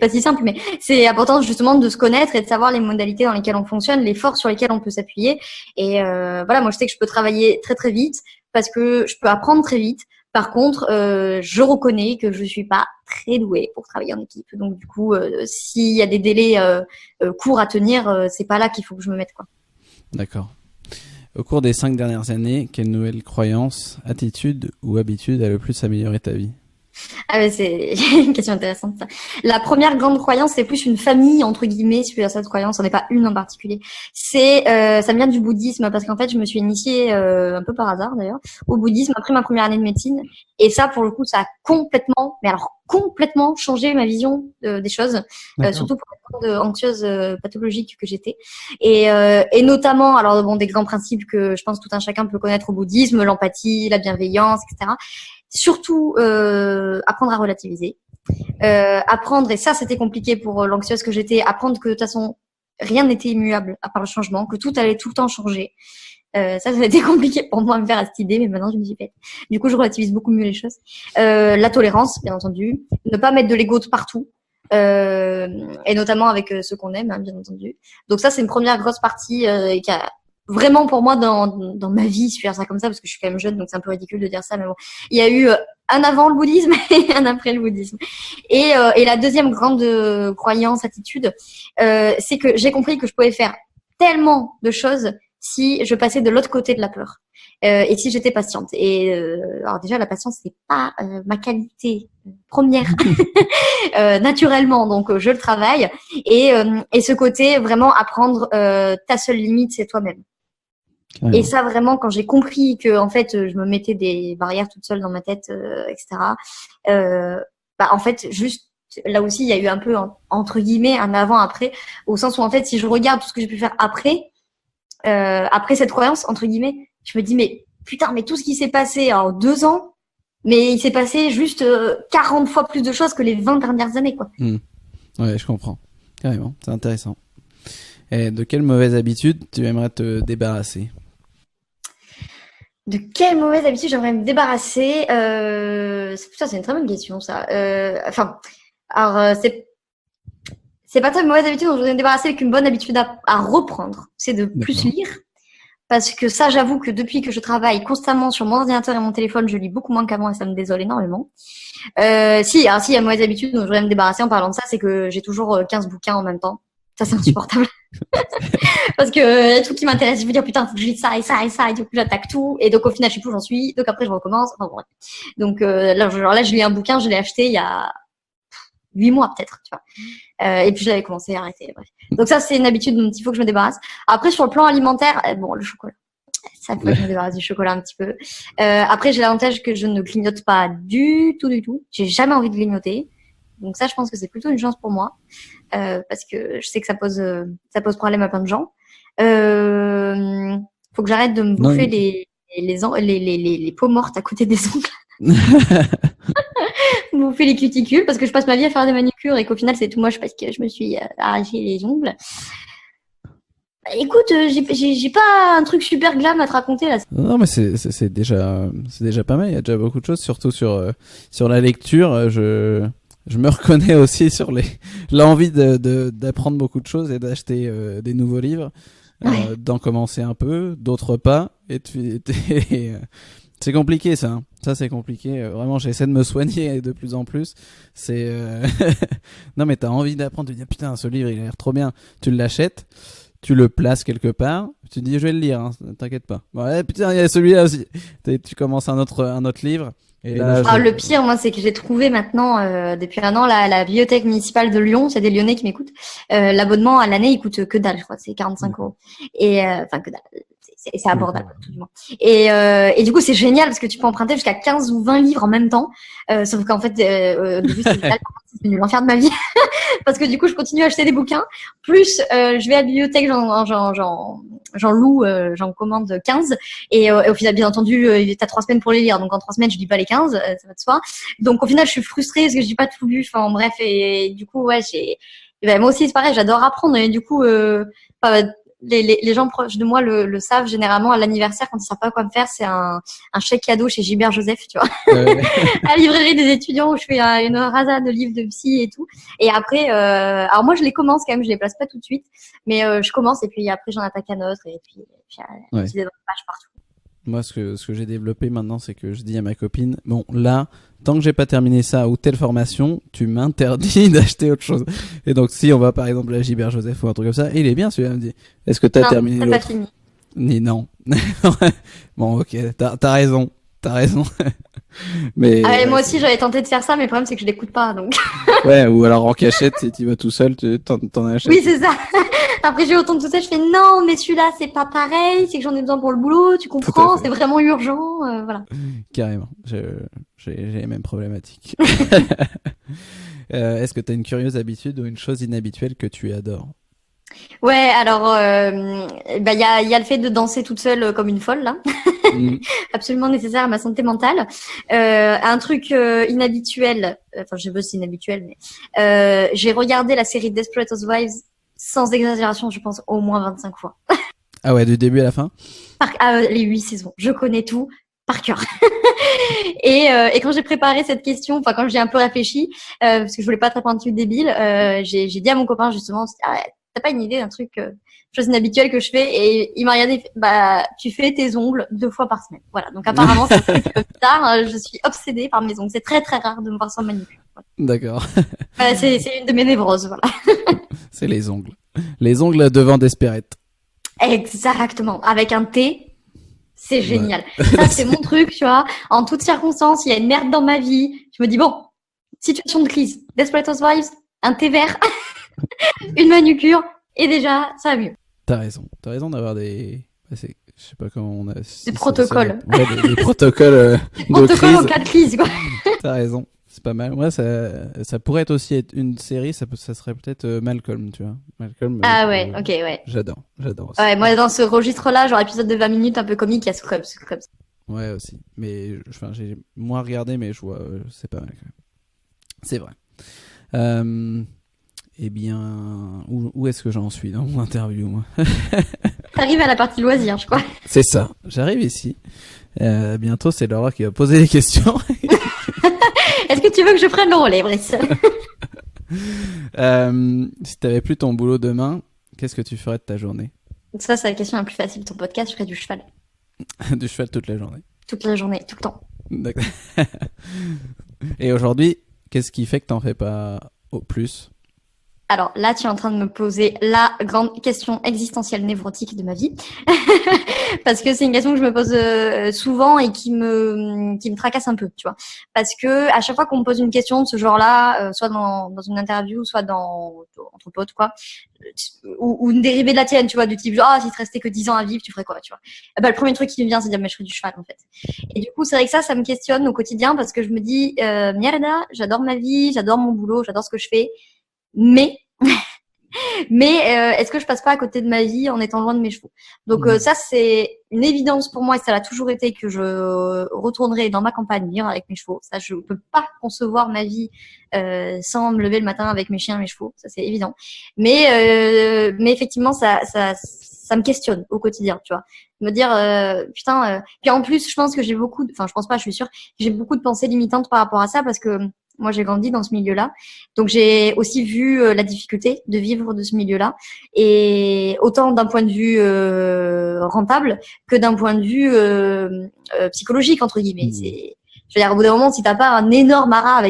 Pas si simple, mais c'est important justement de se connaître et de savoir les modalités dans lesquelles on fonctionne, les forces sur lesquelles on peut s'appuyer. Et moi je sais que je peux travailler très très vite parce que je peux apprendre très vite. Par contre, je reconnais que je suis pas très douée pour travailler en équipe. Donc du coup, s'il y a des délais courts à tenir, c'est pas là qu'il faut que je me mette, quoi. D'accord. Au cours des 5 dernières années, quelle nouvelle croyance, attitude ou habitude a le plus amélioré ta vie ? C'est une question intéressante, ça. La première grande croyance, c'est plus une famille, entre guillemets, si tu as cette croyance, on n'est pas une en particulier. Ça me vient du bouddhisme, parce qu'en fait, je me suis initiée, un peu par hasard d'ailleurs, au bouddhisme après ma première année de médecine. Et ça, pour le coup, ça a complètement changé ma vision des choses, surtout pour la grande anxieuse pathologique que j'étais. Et notamment, alors bon, des grands principes que je pense tout un chacun peut connaître au bouddhisme, l'empathie, la bienveillance, etc. surtout apprendre à relativiser, apprendre, et ça c'était compliqué pour l'anxieuse que j'étais, apprendre que de toute façon rien n'était immuable à part le changement, que tout allait tout le temps changer. Ça a été compliqué pour moi de me faire à cette idée, mais maintenant je me suis faite. Du coup, je relativise beaucoup mieux les choses. La tolérance, bien entendu, ne pas mettre de l'ego de partout. Et notamment avec ceux qu'on aime, hein, bien entendu. Donc ça, c'est une première grosse partie qui a vraiment pour moi dans ma vie, je vais faire ça comme ça parce que je suis quand même jeune, donc c'est un peu ridicule de dire ça, mais bon, il y a eu un avant le bouddhisme et un après le bouddhisme. Et la deuxième grande croyance, attitude, c'est que j'ai compris que je pouvais faire tellement de choses si je passais de l'autre côté de la peur. Et si j'étais patiente. Et alors déjà, la patience, c'est pas ma qualité première naturellement, donc je le travaille. Et ce côté, vraiment apprendre ta seule limite, c'est toi-même. Ouais. Et ça, vraiment, quand j'ai compris que en fait, je me mettais des barrières toute seule dans ma tête, etc. En fait, juste là aussi, il y a eu un peu entre guillemets un avant-après, au sens où en fait, si je regarde tout ce que j'ai pu faire après cette croyance, entre guillemets, je me dis, mais putain, mais tout ce qui s'est passé en 2 ans, mais il s'est passé juste 40 fois plus de choses que les 20 dernières années, quoi. Ouais, je comprends. Carrément, c'est intéressant. Et de quelle mauvaise habitude tu aimerais te débarrasser ? De quelle mauvaise habitude j'aimerais me débarrasser ? Ça, c'est une très bonne question, ça. C'est pas tant une mauvaise habitude dont je voudrais me débarrasser avec une bonne habitude à reprendre. C'est de plus lire. Parce que ça, j'avoue que depuis que je travaille constamment sur mon ordinateur et mon téléphone, je lis beaucoup moins qu'avant et ça me désole énormément. Si, il y a une mauvaise habitude dont je voudrais me débarrasser en parlant de ça, c'est que j'ai toujours 15 bouquins en même temps. Ça, c'est insupportable. Parce que les trucs qui m'intéressent, je me dis, putain, faut que je lise ça et ça et ça, et du coup, j'attaque tout. Et donc, au final, je sais plus où j'en suis. Donc, après, je recommence. Enfin, bon. Donc, là, je lis un bouquin, je l'ai acheté il y a 8 mois, peut-être, tu vois. Et puis, je l'avais commencé à arrêter. Bref. Donc, ça, c'est une habitude dont il faut que je me débarrasse. Après, sur le plan alimentaire, bon, le chocolat. Ça faut que je me débarrasse du chocolat un petit peu. Après, j'ai l'avantage que je ne clignote pas du tout. J'ai jamais envie de clignoter. Donc ça, je pense que c'est plutôt une chance pour moi, parce que je sais que ça pose problème à plein de gens. Faut que j'arrête de me bouffer les peaux mortes à côté des ongles. Bouffer les cuticules, parce que je passe ma vie à faire des manicures et qu'au final c'est tout moche parce que je me suis arraché les ongles. Écoute, j'ai pas un truc super glam à te raconter là. Non, mais c'est déjà pas mal. Il y a déjà beaucoup de choses, surtout sur la lecture. Je me reconnais aussi sur l'envie d'apprendre beaucoup de choses et d'acheter des nouveaux livres, d'en commencer un peu, d'autres pas. C'est compliqué ça. Hein. Ça c'est compliqué. Vraiment, j'essaie de me soigner de plus en plus. Non mais t'as envie d'apprendre. Tu te dis putain, ce livre il a l'air trop bien. Tu l'achètes. Tu le places quelque part, tu te dis je vais le lire, hein, t'inquiète pas. Ouais, putain, il y a celui-là aussi. Tu commences un autre livre. Et là, le pire, moi, c'est que j'ai trouvé maintenant, depuis 1 an, la bibliothèque municipale de Lyon, c'est des Lyonnais qui m'écoutent. L'abonnement à l'année, il coûte que dalle, je crois, c'est 45 €. Et que dalle. C'est abordable, tout du moins. Et du coup, c'est génial parce que tu peux emprunter jusqu'à 15 ou 20 livres en même temps. Sauf qu'en fait, au début, c'est devenu l'enfer de ma vie. Parce que du coup, je continue à acheter des bouquins. Plus, je vais à la bibliothèque, j'en loue, j'en commande 15. Et au final, bien entendu, t'as 3 semaines pour les lire. Donc, en 3 semaines, je lis pas les 15, ça va de soi. Donc, au final, je suis frustrée parce que j'ai pas tout lu. Enfin, bref. Et du coup, ouais, moi aussi, c'est pareil, j'adore apprendre. Et du coup, les gens proches de moi le savent généralement à l'anniversaire quand ils savent pas quoi me faire, c'est un chèque cadeau chez Gilbert Joseph, tu vois, à la librairie des étudiants où je fais une rasade de livres de psy et tout. Et après, alors moi je les commence quand même, je les place pas tout de suite, mais je commence et puis après j'en attaque un autre et puis j'ai des pages partout. Moi, ce que j'ai développé maintenant, c'est que je dis à ma copine, bon, là, tant que j'ai pas terminé ça ou telle formation, tu m'interdis d'acheter autre chose. Et donc, si on va par exemple à Gilbert Joseph ou un truc comme ça, il est bien celui-là, elle me dit, est-ce que t'as terminé l'autre ? Non, t'as pas fini. Ni non. Bon, ok, t'as raison. Mais moi aussi j'avais tenté de faire ça, mais le problème c'est que je l'écoute pas, donc. Ouais, ou alors en cachette, si tu vas tout seul, t'en achètes. Oui, c'est ça. Après j'ai autant de tout ça, je fais non, mais celui-là c'est pas pareil, c'est que j'en ai besoin pour le boulot, tu comprends, c'est vraiment urgent, voilà. Carrément, j'ai les mêmes problématiques. Est-ce que t'as une curieuse habitude ou une chose inhabituelle que tu adores ? Ouais, alors il y a le fait de danser toute seule comme une folle là, absolument nécessaire à ma santé mentale. Un truc inhabituel, enfin je sais pas si c'est inhabituel, mais j'ai regardé la série Desperate Housewives sans exagération, je pense au moins 25 fois. Ah ouais, du début à la fin? Les 8 saisons, je connais tout par cœur. Et quand j'ai préparé cette question, enfin quand j'ai un peu réfléchi, parce que je voulais pas attraper un truc débile, j'ai dit à mon copain justement, t'as pas une idée d'un truc, chose inhabituelle que je fais? Et il m'a regardé, il fait, bah tu fais tes ongles 2 fois par semaine. Voilà, donc apparemment c'est un truc bizarre. Je suis obsédée par mes ongles. C'est très très rare de me voir sans manucure. Voilà. D'accord. C'est une de mes névroses, voilà. C'est les ongles. Les ongles devant Desperate. Exactement, avec un T. C'est génial. Ouais. Ça, c'est mon truc, tu vois. En toutes circonstances, il y a une merde dans ma vie. Je me dis, bon, situation de crise. Desperate Housewives, un thé vert, une manucure, et déjà, ça va mieux. T'as raison d'avoir des... je sais pas comment on a... Des protocoles. Ouais, des protocoles de Protocole crise. en cas de crise, quoi. T'as raison. C'est pas mal. Ouais, ça pourrait être aussi être une série, ça serait peut-être Malcolm, tu vois. Malcolm. Ah ouais, ok, ouais. J'adore aussi. Ouais, moi, dans ce registre-là, genre épisode de 20 minutes un peu comique, il y a Scrubs. Ouais, aussi. Mais, enfin, j'ai moins regardé, mais je vois, c'est pas mal quand même. C'est vrai. Eh bien, où est-ce que j'en suis dans mon interview, moi? T'arrives à la partie loisir, je crois. C'est ça. J'arrive ici. Bientôt, c'est Laura qui va poser les questions. Est-ce que tu veux que je prenne le relais, Brice? Si t'avais plus ton boulot demain, qu'est-ce que tu ferais de ta journée? Ça, c'est la question la plus facile de ton podcast. Je ferais du cheval. Du cheval toute la journée. Toute la journée, tout le temps. D'accord. Et aujourd'hui, qu'est-ce qui fait que t'en fais pas au plus? Alors là, tu es en train de me poser la grande question existentielle névrotique de ma vie. Parce que c'est une question que je me pose souvent et qui me tracasse un peu, tu vois. Parce que à chaque fois qu'on me pose une question de ce genre-là, soit dans une interview, soit entre potes, quoi, ou une dérivée de la tienne, tu vois, du type genre, si te restait que 10 ans à vivre, tu ferais quoi, tu vois. Bah, le premier truc qui me vient, c'est de dire, mais je ferais du cheval, en fait. Et du coup, c'est vrai que ça me questionne au quotidien parce que je me dis, mierda, j'adore ma vie, j'adore mon boulot, j'adore ce que je fais. Mais est-ce que je passe pas à côté de ma vie en étant loin de mes chevaux? Donc ça, c'est une évidence pour moi et ça l'a toujours été que je retournerai dans ma campagne vivre avec mes chevaux. Ça, je peux pas concevoir ma vie sans me lever le matin avec mes chiens et mes chevaux. Ça, c'est évident. Mais effectivement, ça me questionne au quotidien, tu vois. Me dire putain. Puis en plus, je pense que j'ai enfin, je pense pas, je suis sûre, j'ai beaucoup de pensées limitantes par rapport à ça parce que moi, j'ai grandi dans ce milieu-là. Donc, j'ai aussi vu la difficulté de vivre de ce milieu-là. Et autant d'un point de vue rentable que d'un point de vue psychologique, entre guillemets. Je veux dire, au bout d'un moment, si t'as pas un énorme haras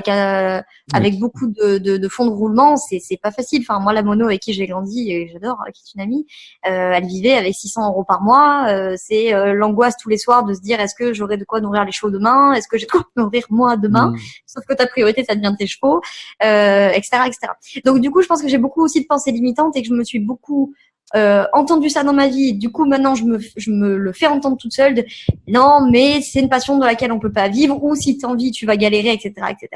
avec beaucoup de fonds de roulement, c'est pas facile. Enfin, moi, la mono avec qui j'ai grandi, et j'adore, qui est une amie, elle vivait avec 600 € par mois. C'est l'angoisse tous les soirs de se dire, est-ce que j'aurai de quoi nourrir les chevaux demain? Est-ce que j'ai de quoi nourrir moi demain? Sauf que ta priorité, ça devient tes chevaux, etc., etc. Donc, du coup, je pense que j'ai beaucoup aussi de pensées limitantes et que je me suis beaucoup entendu ça dans ma vie. Du coup, maintenant, je me le fais entendre toute seule. Non, mais c'est une passion de laquelle on peut pas vivre, ou si t'as envie, tu vas galérer, etc., etc.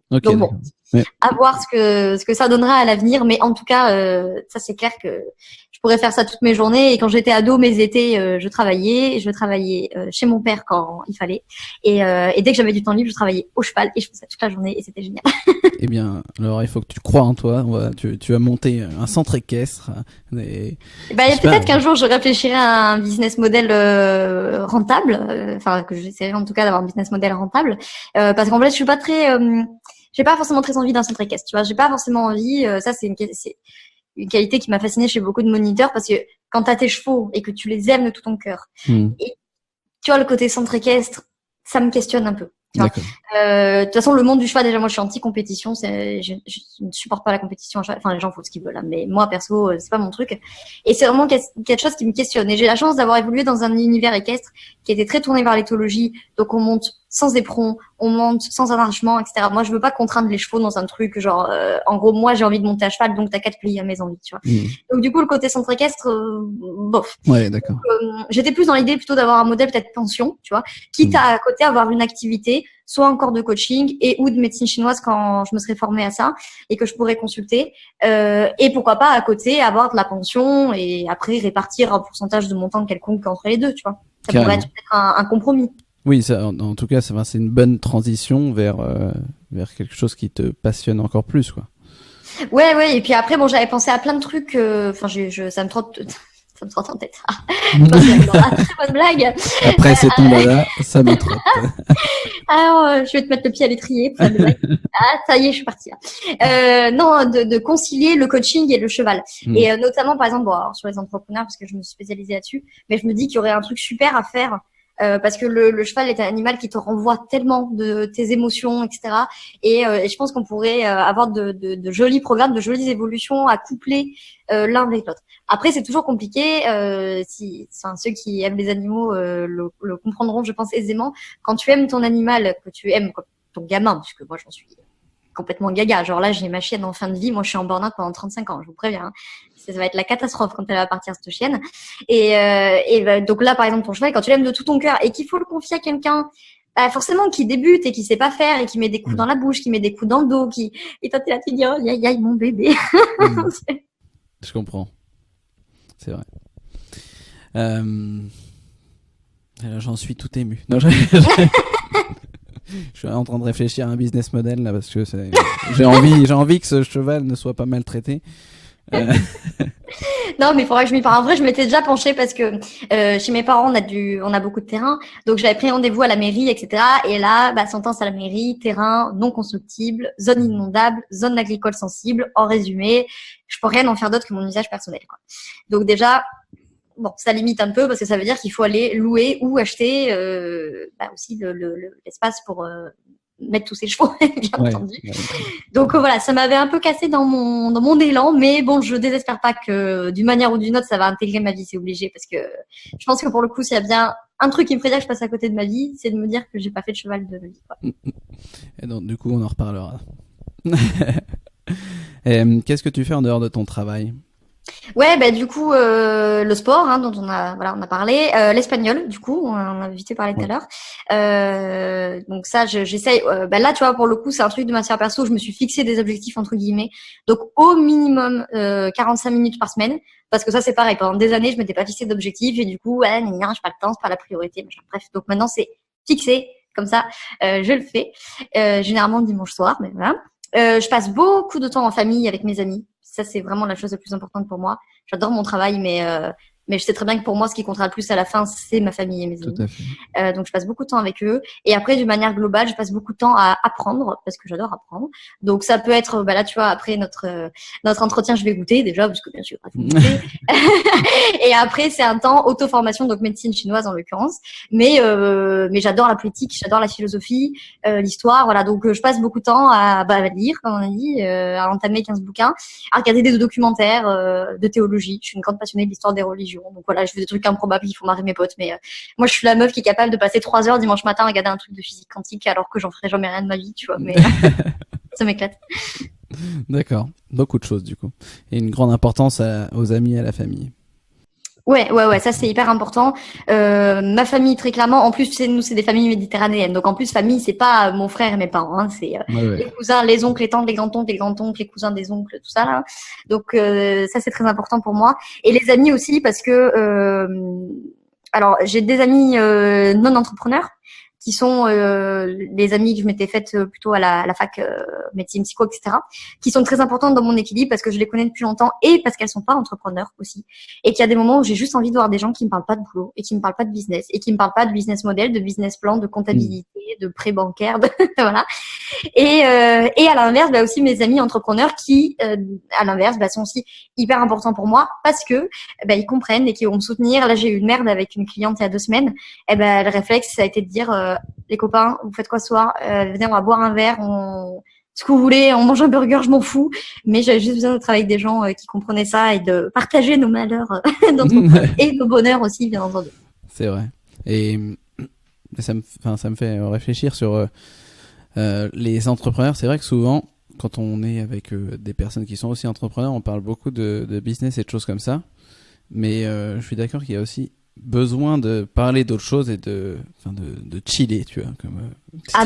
Okay, donc bon, à voir ce que ça donnera à l'avenir. Mais en tout cas, ça c'est clair que je pourrais faire ça toutes mes journées. Et quand j'étais ado, mes étés, je travaillais chez mon père quand il fallait. Et dès que j'avais du temps libre, je travaillais au cheval et je faisais ça toute la journée et c'était génial. Eh bien, alors il faut que tu crois en toi. Tu vas monter un centre équestre. Peut-être qu'un jour je réfléchirai à un business model rentable. Enfin, que j'essaierai en tout cas d'avoir un business model rentable. Parce qu'en fait, je suis pas très j'ai pas forcément très envie d'un centre équestre, tu vois. J'ai pas forcément envie. Ça, c'est une qualité qui m'a fascinée chez beaucoup de moniteurs parce que quand t'as tes chevaux et que tu les aimes de tout ton cœur, et tu vois le côté centre équestre, ça me questionne un peu. De toute façon, le monde du cheval, déjà, moi, je suis anti-compétition. Je ne supporte pas la compétition. Enfin, les gens font ce qu'ils veulent, hein, mais moi, perso, c'est pas mon truc. Et c'est vraiment quelque chose qui me questionne. Et j'ai la chance d'avoir évolué dans un univers équestre qui était très tourné vers l'éthologie. Donc, on monte sans éperon, on monte sans arrachement, etc. Moi, je veux pas contraindre les chevaux dans un truc genre, en gros, moi, j'ai envie de monter à cheval, donc t'as qu'à te plier à mes envies, tu vois. Donc du coup, le côté centre équestre, bof. Ouais, d'accord. Donc, j'étais plus dans l'idée plutôt d'avoir un modèle peut-être pension, tu vois, quitte à côté avoir une activité, soit encore de coaching et ou de médecine chinoise quand je me serais formée à ça et que je pourrais consulter, et pourquoi pas à côté avoir de la pension et après répartir un pourcentage de montant quelconque entre les deux, tu vois. Ça Carrément. pourrait être peut-être un compromis. Oui, ça, en tout cas, c'est une bonne transition vers quelque chose qui te passionne encore plus, quoi. Ouais, et puis après, bon, j'avais pensé à plein de trucs, enfin, ça me trotte en tête. Très bonne blague. Après, c'est ton dada, ça me trotte. Alors, je vais te mettre le pied à l'étrier. Pour faire des blagues. Ah, ça y est, je suis partie là. Non, de concilier le coaching et le cheval. Et notamment, par exemple, bon, alors, sur les entrepreneurs, parce que je me suis spécialisée là-dessus, mais je me dis qu'il y aurait un truc super à faire. Parce que le cheval est un animal qui te renvoie tellement de tes émotions, etc. Et je pense qu'on pourrait avoir de jolis programmes, de jolies évolutions à coupler l'un avec l'autre. Après, c'est toujours compliqué. Ceux qui aiment les animaux le comprendront, je pense aisément. Quand tu aimes ton animal, que tu aimes ton gamin, puisque moi j'en suis complètement gaga. Genre là, j'ai ma chienne en fin de vie. Moi, je suis en burn-out pendant 35 ans. Je vous préviens. Hein. Ça va être la catastrophe quand elle va partir, cette chienne. Et donc là, par exemple, ton cheval, quand tu l'aimes de tout ton cœur et qu'il faut le confier à quelqu'un, forcément, qui débute et qui sait pas faire et qui met des coups dans la bouche, qui met des coups dans le dos, et toi, t'es là, tu dis, oh, aïe, mon bébé. Je comprends. C'est vrai. Alors, j'en suis tout ému. Non, je suis en train de réfléchir à un business model là parce que j'ai envie que ce cheval ne soit pas maltraité. Non, mais il faudrait que je m'y parle. En vrai, je m'étais déjà penchée parce que chez mes parents, on a beaucoup de terrain. Donc, j'avais pris rendez-vous à la mairie, etc. Et là, sentence à la mairie, terrain non constructible, zone inondable, zone agricole sensible. En résumé, je peux rien en faire d'autre que mon usage personnel, quoi. Donc déjà, bon, ça limite un peu parce que ça veut dire qu'il faut aller louer ou acheter aussi l'espace pour mettre tous ses chevaux, bien entendu. Ouais. Donc voilà, ça m'avait un peu cassé dans mon élan, mais bon, je désespère pas que d'une manière ou d'une autre, ça va intégrer ma vie, c'est obligé, parce que je pense que pour le coup, s'il y a bien un truc qui me ferait dire que je passe à côté de ma vie, c'est de me dire que j'ai pas fait de cheval de ma vie, quoi. Et donc, du coup, on en reparlera. Qu'est-ce que tu fais en dehors de ton travail ? Ouais, du coup, le sport, dont on a parlé, l'espagnol, du coup, on a vite parlé tout à l'heure. Donc ça, j'essaye. Là, tu vois, pour le coup, c'est un truc de ma sphère perso. Je me suis fixé des objectifs entre guillemets. Donc au minimum 45 minutes par semaine, parce que ça, c'est pareil. Pendant des années, je m'étais pas fixé d'objectifs et du coup, j'ai pas le temps, c'est pas la priorité. Machin. Bref, donc maintenant, c'est fixé comme ça. Je le fais généralement dimanche soir, mais voilà. Je passe beaucoup de temps en famille avec mes amis. Ça, c'est vraiment la chose la plus importante pour moi. J'adore mon travail, mais je sais très bien que pour moi, ce qui comptera le plus à la fin, c'est ma famille et mes amis. Tout à fait. Donc, je passe beaucoup de temps avec eux. Et après, d'une manière globale, je passe beaucoup de temps à apprendre, parce que j'adore apprendre. Donc, ça peut être, là, tu vois, après notre entretien, je vais goûter déjà, parce que bien sûr, il faut goûter. Et après, c'est un temps auto-formation, donc médecine chinoise en l'occurrence. Mais j'adore la politique, j'adore la philosophie, l'histoire, voilà. Donc, je passe beaucoup de temps à lire, comme on a dit, à entamer 15 bouquins, à regarder des documentaires de théologie. Je suis une grande passionnée de l'histoire des religions. Donc voilà, je fais des trucs improbables, il faut marrer mes potes. Mais moi, je suis la meuf qui est capable de passer 3 heures dimanche matin à regarder un truc de physique quantique alors que j'en ferai jamais rien de ma vie, tu vois. Mais ça m'éclate. D'accord. Beaucoup de choses, du coup. Et une grande importance aux amis et à la famille. Ouais, ça c'est hyper important. Ma famille, très clairement, en plus, nous c'est des familles méditerranéennes. Donc en plus, famille, c'est pas mon frère et mes parents, c'est les cousins, les oncles, les tantes, les grands-oncles, les cousins des oncles, tout ça là. Donc ça c'est très important pour moi. Et les amis aussi, parce que alors j'ai des amis non entrepreneurs qui sont les amis que je m'étais faites plutôt à la fac médecine, psycho, etc., qui sont très importantes dans mon équilibre parce que je les connais depuis longtemps et parce qu'elles sont pas entrepreneurs aussi. Et qu'il y a des moments où j'ai juste envie de voir des gens qui me parlent pas de boulot et qui me parlent pas de business et qui me parlent pas de business model, de business plan, de comptabilité, de prêt bancaire, voilà. Et à l'inverse, aussi mes amis entrepreneurs qui, à l'inverse, sont aussi hyper importants pour moi parce que ils comprennent et qui vont me soutenir. Là, j'ai eu une merde avec une cliente il y a 2 semaines. Le réflexe, ça a été de dire les copains, vous faites quoi ce soir? Venez, on va boire un verre, ce que vous voulez, on mange un burger, je m'en fous. Mais j'avais juste besoin de travailler avec des gens qui comprenaient ça et de partager nos malheurs et nos bonheurs aussi, bien entendu. C'est vrai. Et ça me fait réfléchir sur les entrepreneurs. C'est vrai que souvent, quand on est avec des personnes qui sont aussi entrepreneurs, on parle beaucoup de business et de choses comme ça. Mais je suis d'accord qu'il y a aussi besoin de parler d'autres choses et de chiller, tu vois, comme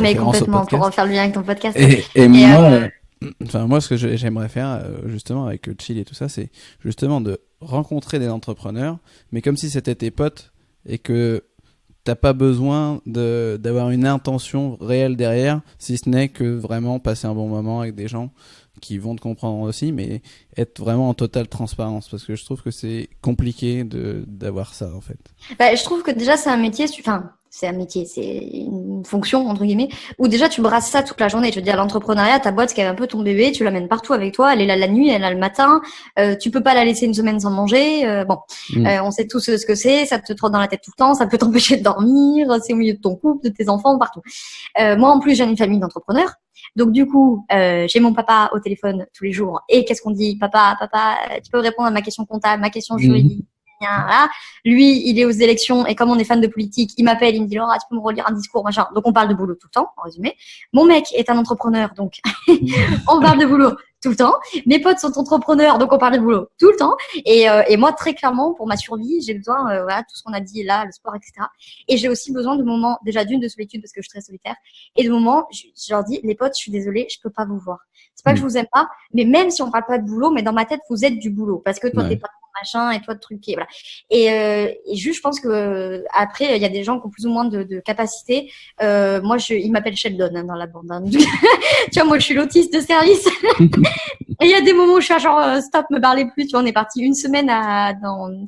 mais complètement, pour refaire le lien avec ton podcast. Et moi, ce que j'aimerais faire justement avec chill et tout ça, c'est justement de rencontrer des entrepreneurs, mais comme si c'était tes potes et que t'as pas besoin d'avoir une intention réelle derrière, si ce n'est que vraiment passer un bon moment avec des gens qui vont te comprendre aussi, mais être vraiment en totale transparence, parce que je trouve que c'est compliqué d'avoir ça en fait. Je trouve que déjà c'est un métier, c'est une fonction entre guillemets, où déjà tu brasses ça toute la journée. Je veux dire, l'entrepreneuriat, ta boîte qui est un peu ton bébé, tu l'amènes partout avec toi, elle est là la nuit, elle est là le matin, tu peux pas la laisser une semaine sans manger. On sait tous ce que c'est, ça te trotte dans la tête tout le temps, ça peut t'empêcher de dormir, c'est au milieu de ton couple, de tes enfants, partout. Moi en plus j'ai une famille d'entrepreneurs. Donc du coup, j'ai mon papa au téléphone tous les jours. Et qu'est-ce qu'on dit? Papa, tu peux répondre à ma question comptable, ma question juridique. Là. Lui, il est aux élections et comme on est fan de politique, il m'appelle, il me dit Laura, tu peux me relire un discours, machin. Donc on parle de boulot tout le temps, en résumé. Mon mec est un entrepreneur, donc on parle de boulot tout le temps. Mes potes sont entrepreneurs, donc on parle de boulot tout le temps. Et moi, très clairement, pour ma survie, j'ai besoin, tout ce qu'on a dit là, le sport, etc. Et j'ai aussi besoin de moments, déjà de solitude parce que je suis très solitaire, et de moments, je leur dis, les potes, je suis désolée, je peux pas vous voir. C'est pas que je vous aime pas, mais même si on parle pas de boulot, mais dans ma tête, vous êtes du boulot parce que toi, t'es pas machin et toi de trucs et voilà. Et juste, je pense que après, il y a des gens qui ont plus ou moins de capacité. Moi, il m'appelle Sheldon dans la bande. Hein. Tu vois, moi, je suis l'autiste de service. Et il y a des moments où je suis genre stop, me parlez plus. Tu vois, on est parti une semaine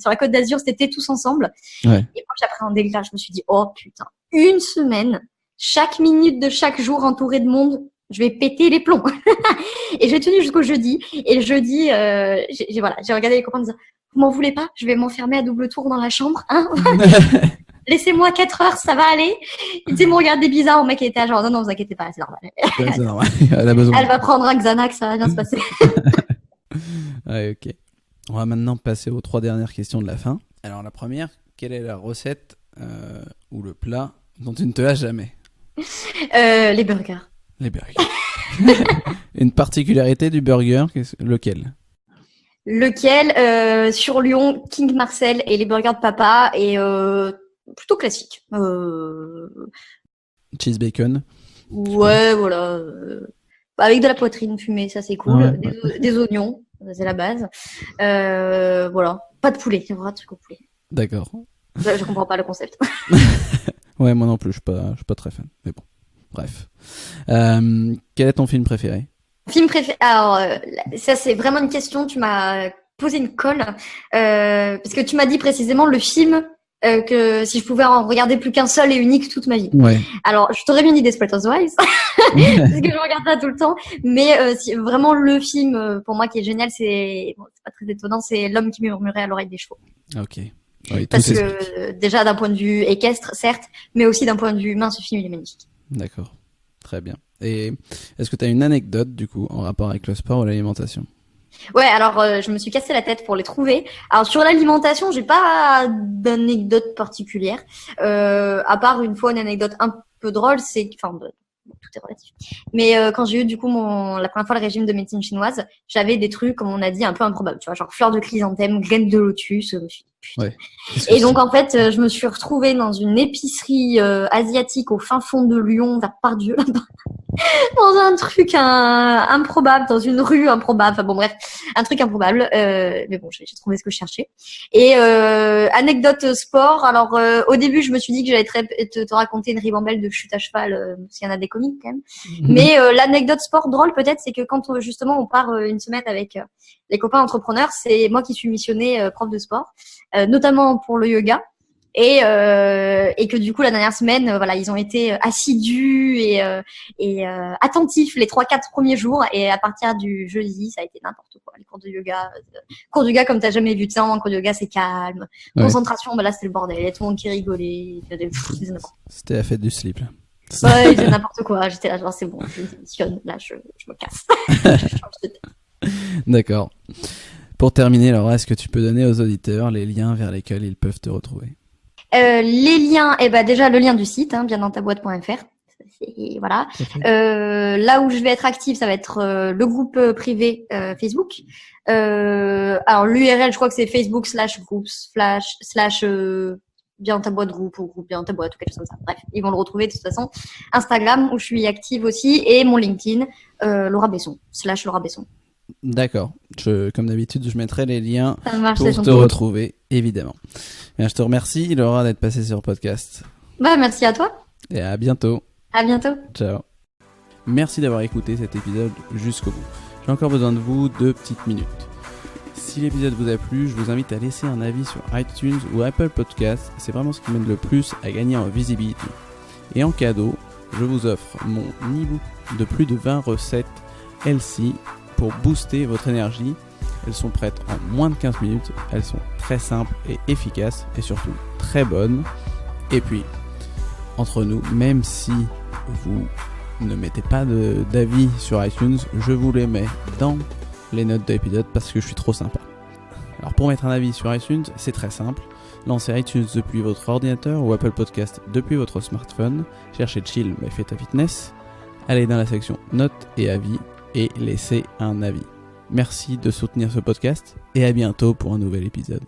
sur la Côte d'Azur, c'était tous ensemble. Ouais. Et moi, j'appréhendais là, je me suis dit oh putain, une semaine, chaque minute de chaque jour entouré de monde. Je vais péter les plombs. Et j'ai tenu jusqu'au jeudi. Et le jeudi, j'ai regardé les copains me dire, vous m'en voulez pas? Je vais m'enfermer à double tour dans la chambre, hein? Laissez-moi 4 heures, ça va aller. Ils me regardaient bizarre. Au mec, il était genre, non, vous inquiétez pas, c'est normal. Ouais, c'est normal. Elle va prendre un Xanax, ça va bien se passer. Ouais, ok. On va maintenant passer aux 3 dernières questions de la fin. Alors, la première, quelle est la recette ou le plat dont tu ne te lasses jamais? Les burgers. Les burgers. Une particularité du burger, lequel? Sur Lyon, King Marcel et les burgers de papa et plutôt classique. Cheese bacon. Ouais, voilà. Avec de la poitrine fumée, ça c'est cool. Ouais. Des oignons, ça, c'est la base. Voilà. Pas de poulet, c'est vrai, un truc au poulet. D'accord. Je comprends pas le concept. Ouais, moi non plus, je suis pas très fan. Mais bon. Bref. Quel est ton film préféré? Film préféré. Alors, ça, c'est vraiment une question. Tu m'as posé une colle. Parce que tu m'as dit précisément le film que si je pouvais en regarder plus qu'un seul et unique toute ma vie. Ouais. Alors, je t'aurais bien dit Desperate Housewives. Parce que je regarde ça tout le temps. Mais vraiment, le film, pour moi, qui est génial, c'est pas très étonnant, c'est L'homme qui murmurait à l'oreille des chevaux. Ok. Oui, parce que déjà, d'un point de vue équestre, certes, mais aussi d'un point de vue humain, ce film, il est magnifique. D'accord, très bien. Et est-ce que tu as une anecdote du coup en rapport avec le sport ou l'alimentation? Ouais, alors je me suis cassé la tête pour les trouver. Alors sur l'alimentation, j'ai pas d'anecdote particulière, à part une fois une anecdote un peu drôle, c'est tout est relatif. Mais quand j'ai eu du coup la première fois le régime de médecine chinoise, j'avais des trucs, comme on a dit, un peu improbables, tu vois, genre fleurs de chrysanthème, graines de lotus. Ouais. Et donc en fait, je me suis retrouvée dans une épicerie asiatique au fin fond de Lyon, vers Pardieu là-bas, dans un truc improbable, dans une rue improbable. Enfin bon bref, un truc improbable. Mais bon, j'ai trouvé ce que je cherchais. Et anecdote sport. Alors au début, je me suis dit que j'allais te raconter une ribambelle de chute à cheval, s'il y en a des comiques quand même. Mais l'anecdote sport drôle peut-être, c'est que quand justement on part une semaine avec les copains entrepreneurs, c'est moi qui suis missionnée prof de sport, notamment pour le yoga. Et que du coup la dernière semaine, voilà, ils ont été assidus et attentifs les 3-4 premiers jours, et à partir du jeudi, ça a été n'importe quoi. Les cours de yoga comme t'as jamais vu. Tu sais, en cours de yoga, c'est calme. Ouais. Concentration, là c'était le bordel. Il y a tout le monde qui rigolait. C'était la fête du slip là. Ouais, c'est n'importe quoi. J'étais là, genre c'est bon, je démissionne. Là, je me casse. Je change de tête. D'accord. Pour terminer, alors, est-ce que tu peux donner aux auditeurs les liens vers lesquels ils peuvent te retrouver? Les liens, déjà le lien du site, biendantaboîte.fr. Voilà. Là où je vais être active, ça va être le groupe privé Facebook. Alors l'URL, je crois que c'est Facebook /groups bien ta boîte groupe ou groupe bien ta boîte ou quelque chose comme ça. Bref, ils vont le retrouver de toute façon. Instagram où je suis active aussi et mon LinkedIn Laura Besson /Laura Besson. D'accord. Comme d'habitude, je mettrai les liens pour te retrouver, évidemment. Bien, je te remercie, Laura, d'être passée sur le podcast. Merci à toi. Et à bientôt. À bientôt. Ciao. Merci d'avoir écouté cet épisode jusqu'au bout. J'ai encore besoin de vous 2 petites minutes. Si l'épisode vous a plu, je vous invite à laisser un avis sur iTunes ou Apple Podcasts. C'est vraiment ce qui m'aide le plus à gagner en visibilité. Et en cadeau, je vous offre mon e-book de plus de 20 recettes healthy pour booster votre énergie. Elles sont prêtes en moins de 15 minutes. Elles sont très simples et efficaces et surtout très bonnes. Et puis, entre nous, même si vous ne mettez pas d'avis sur iTunes, je vous les mets dans les notes de l'épisode parce que je suis trop sympa. Alors pour mettre un avis sur iTunes, c'est très simple. Lancez iTunes depuis votre ordinateur ou Apple Podcast depuis votre smartphone. Cherchez Chill by Feta Fitness. Allez dans la section notes et avis et laissez un avis. Merci de soutenir ce podcast et à bientôt pour un nouvel épisode.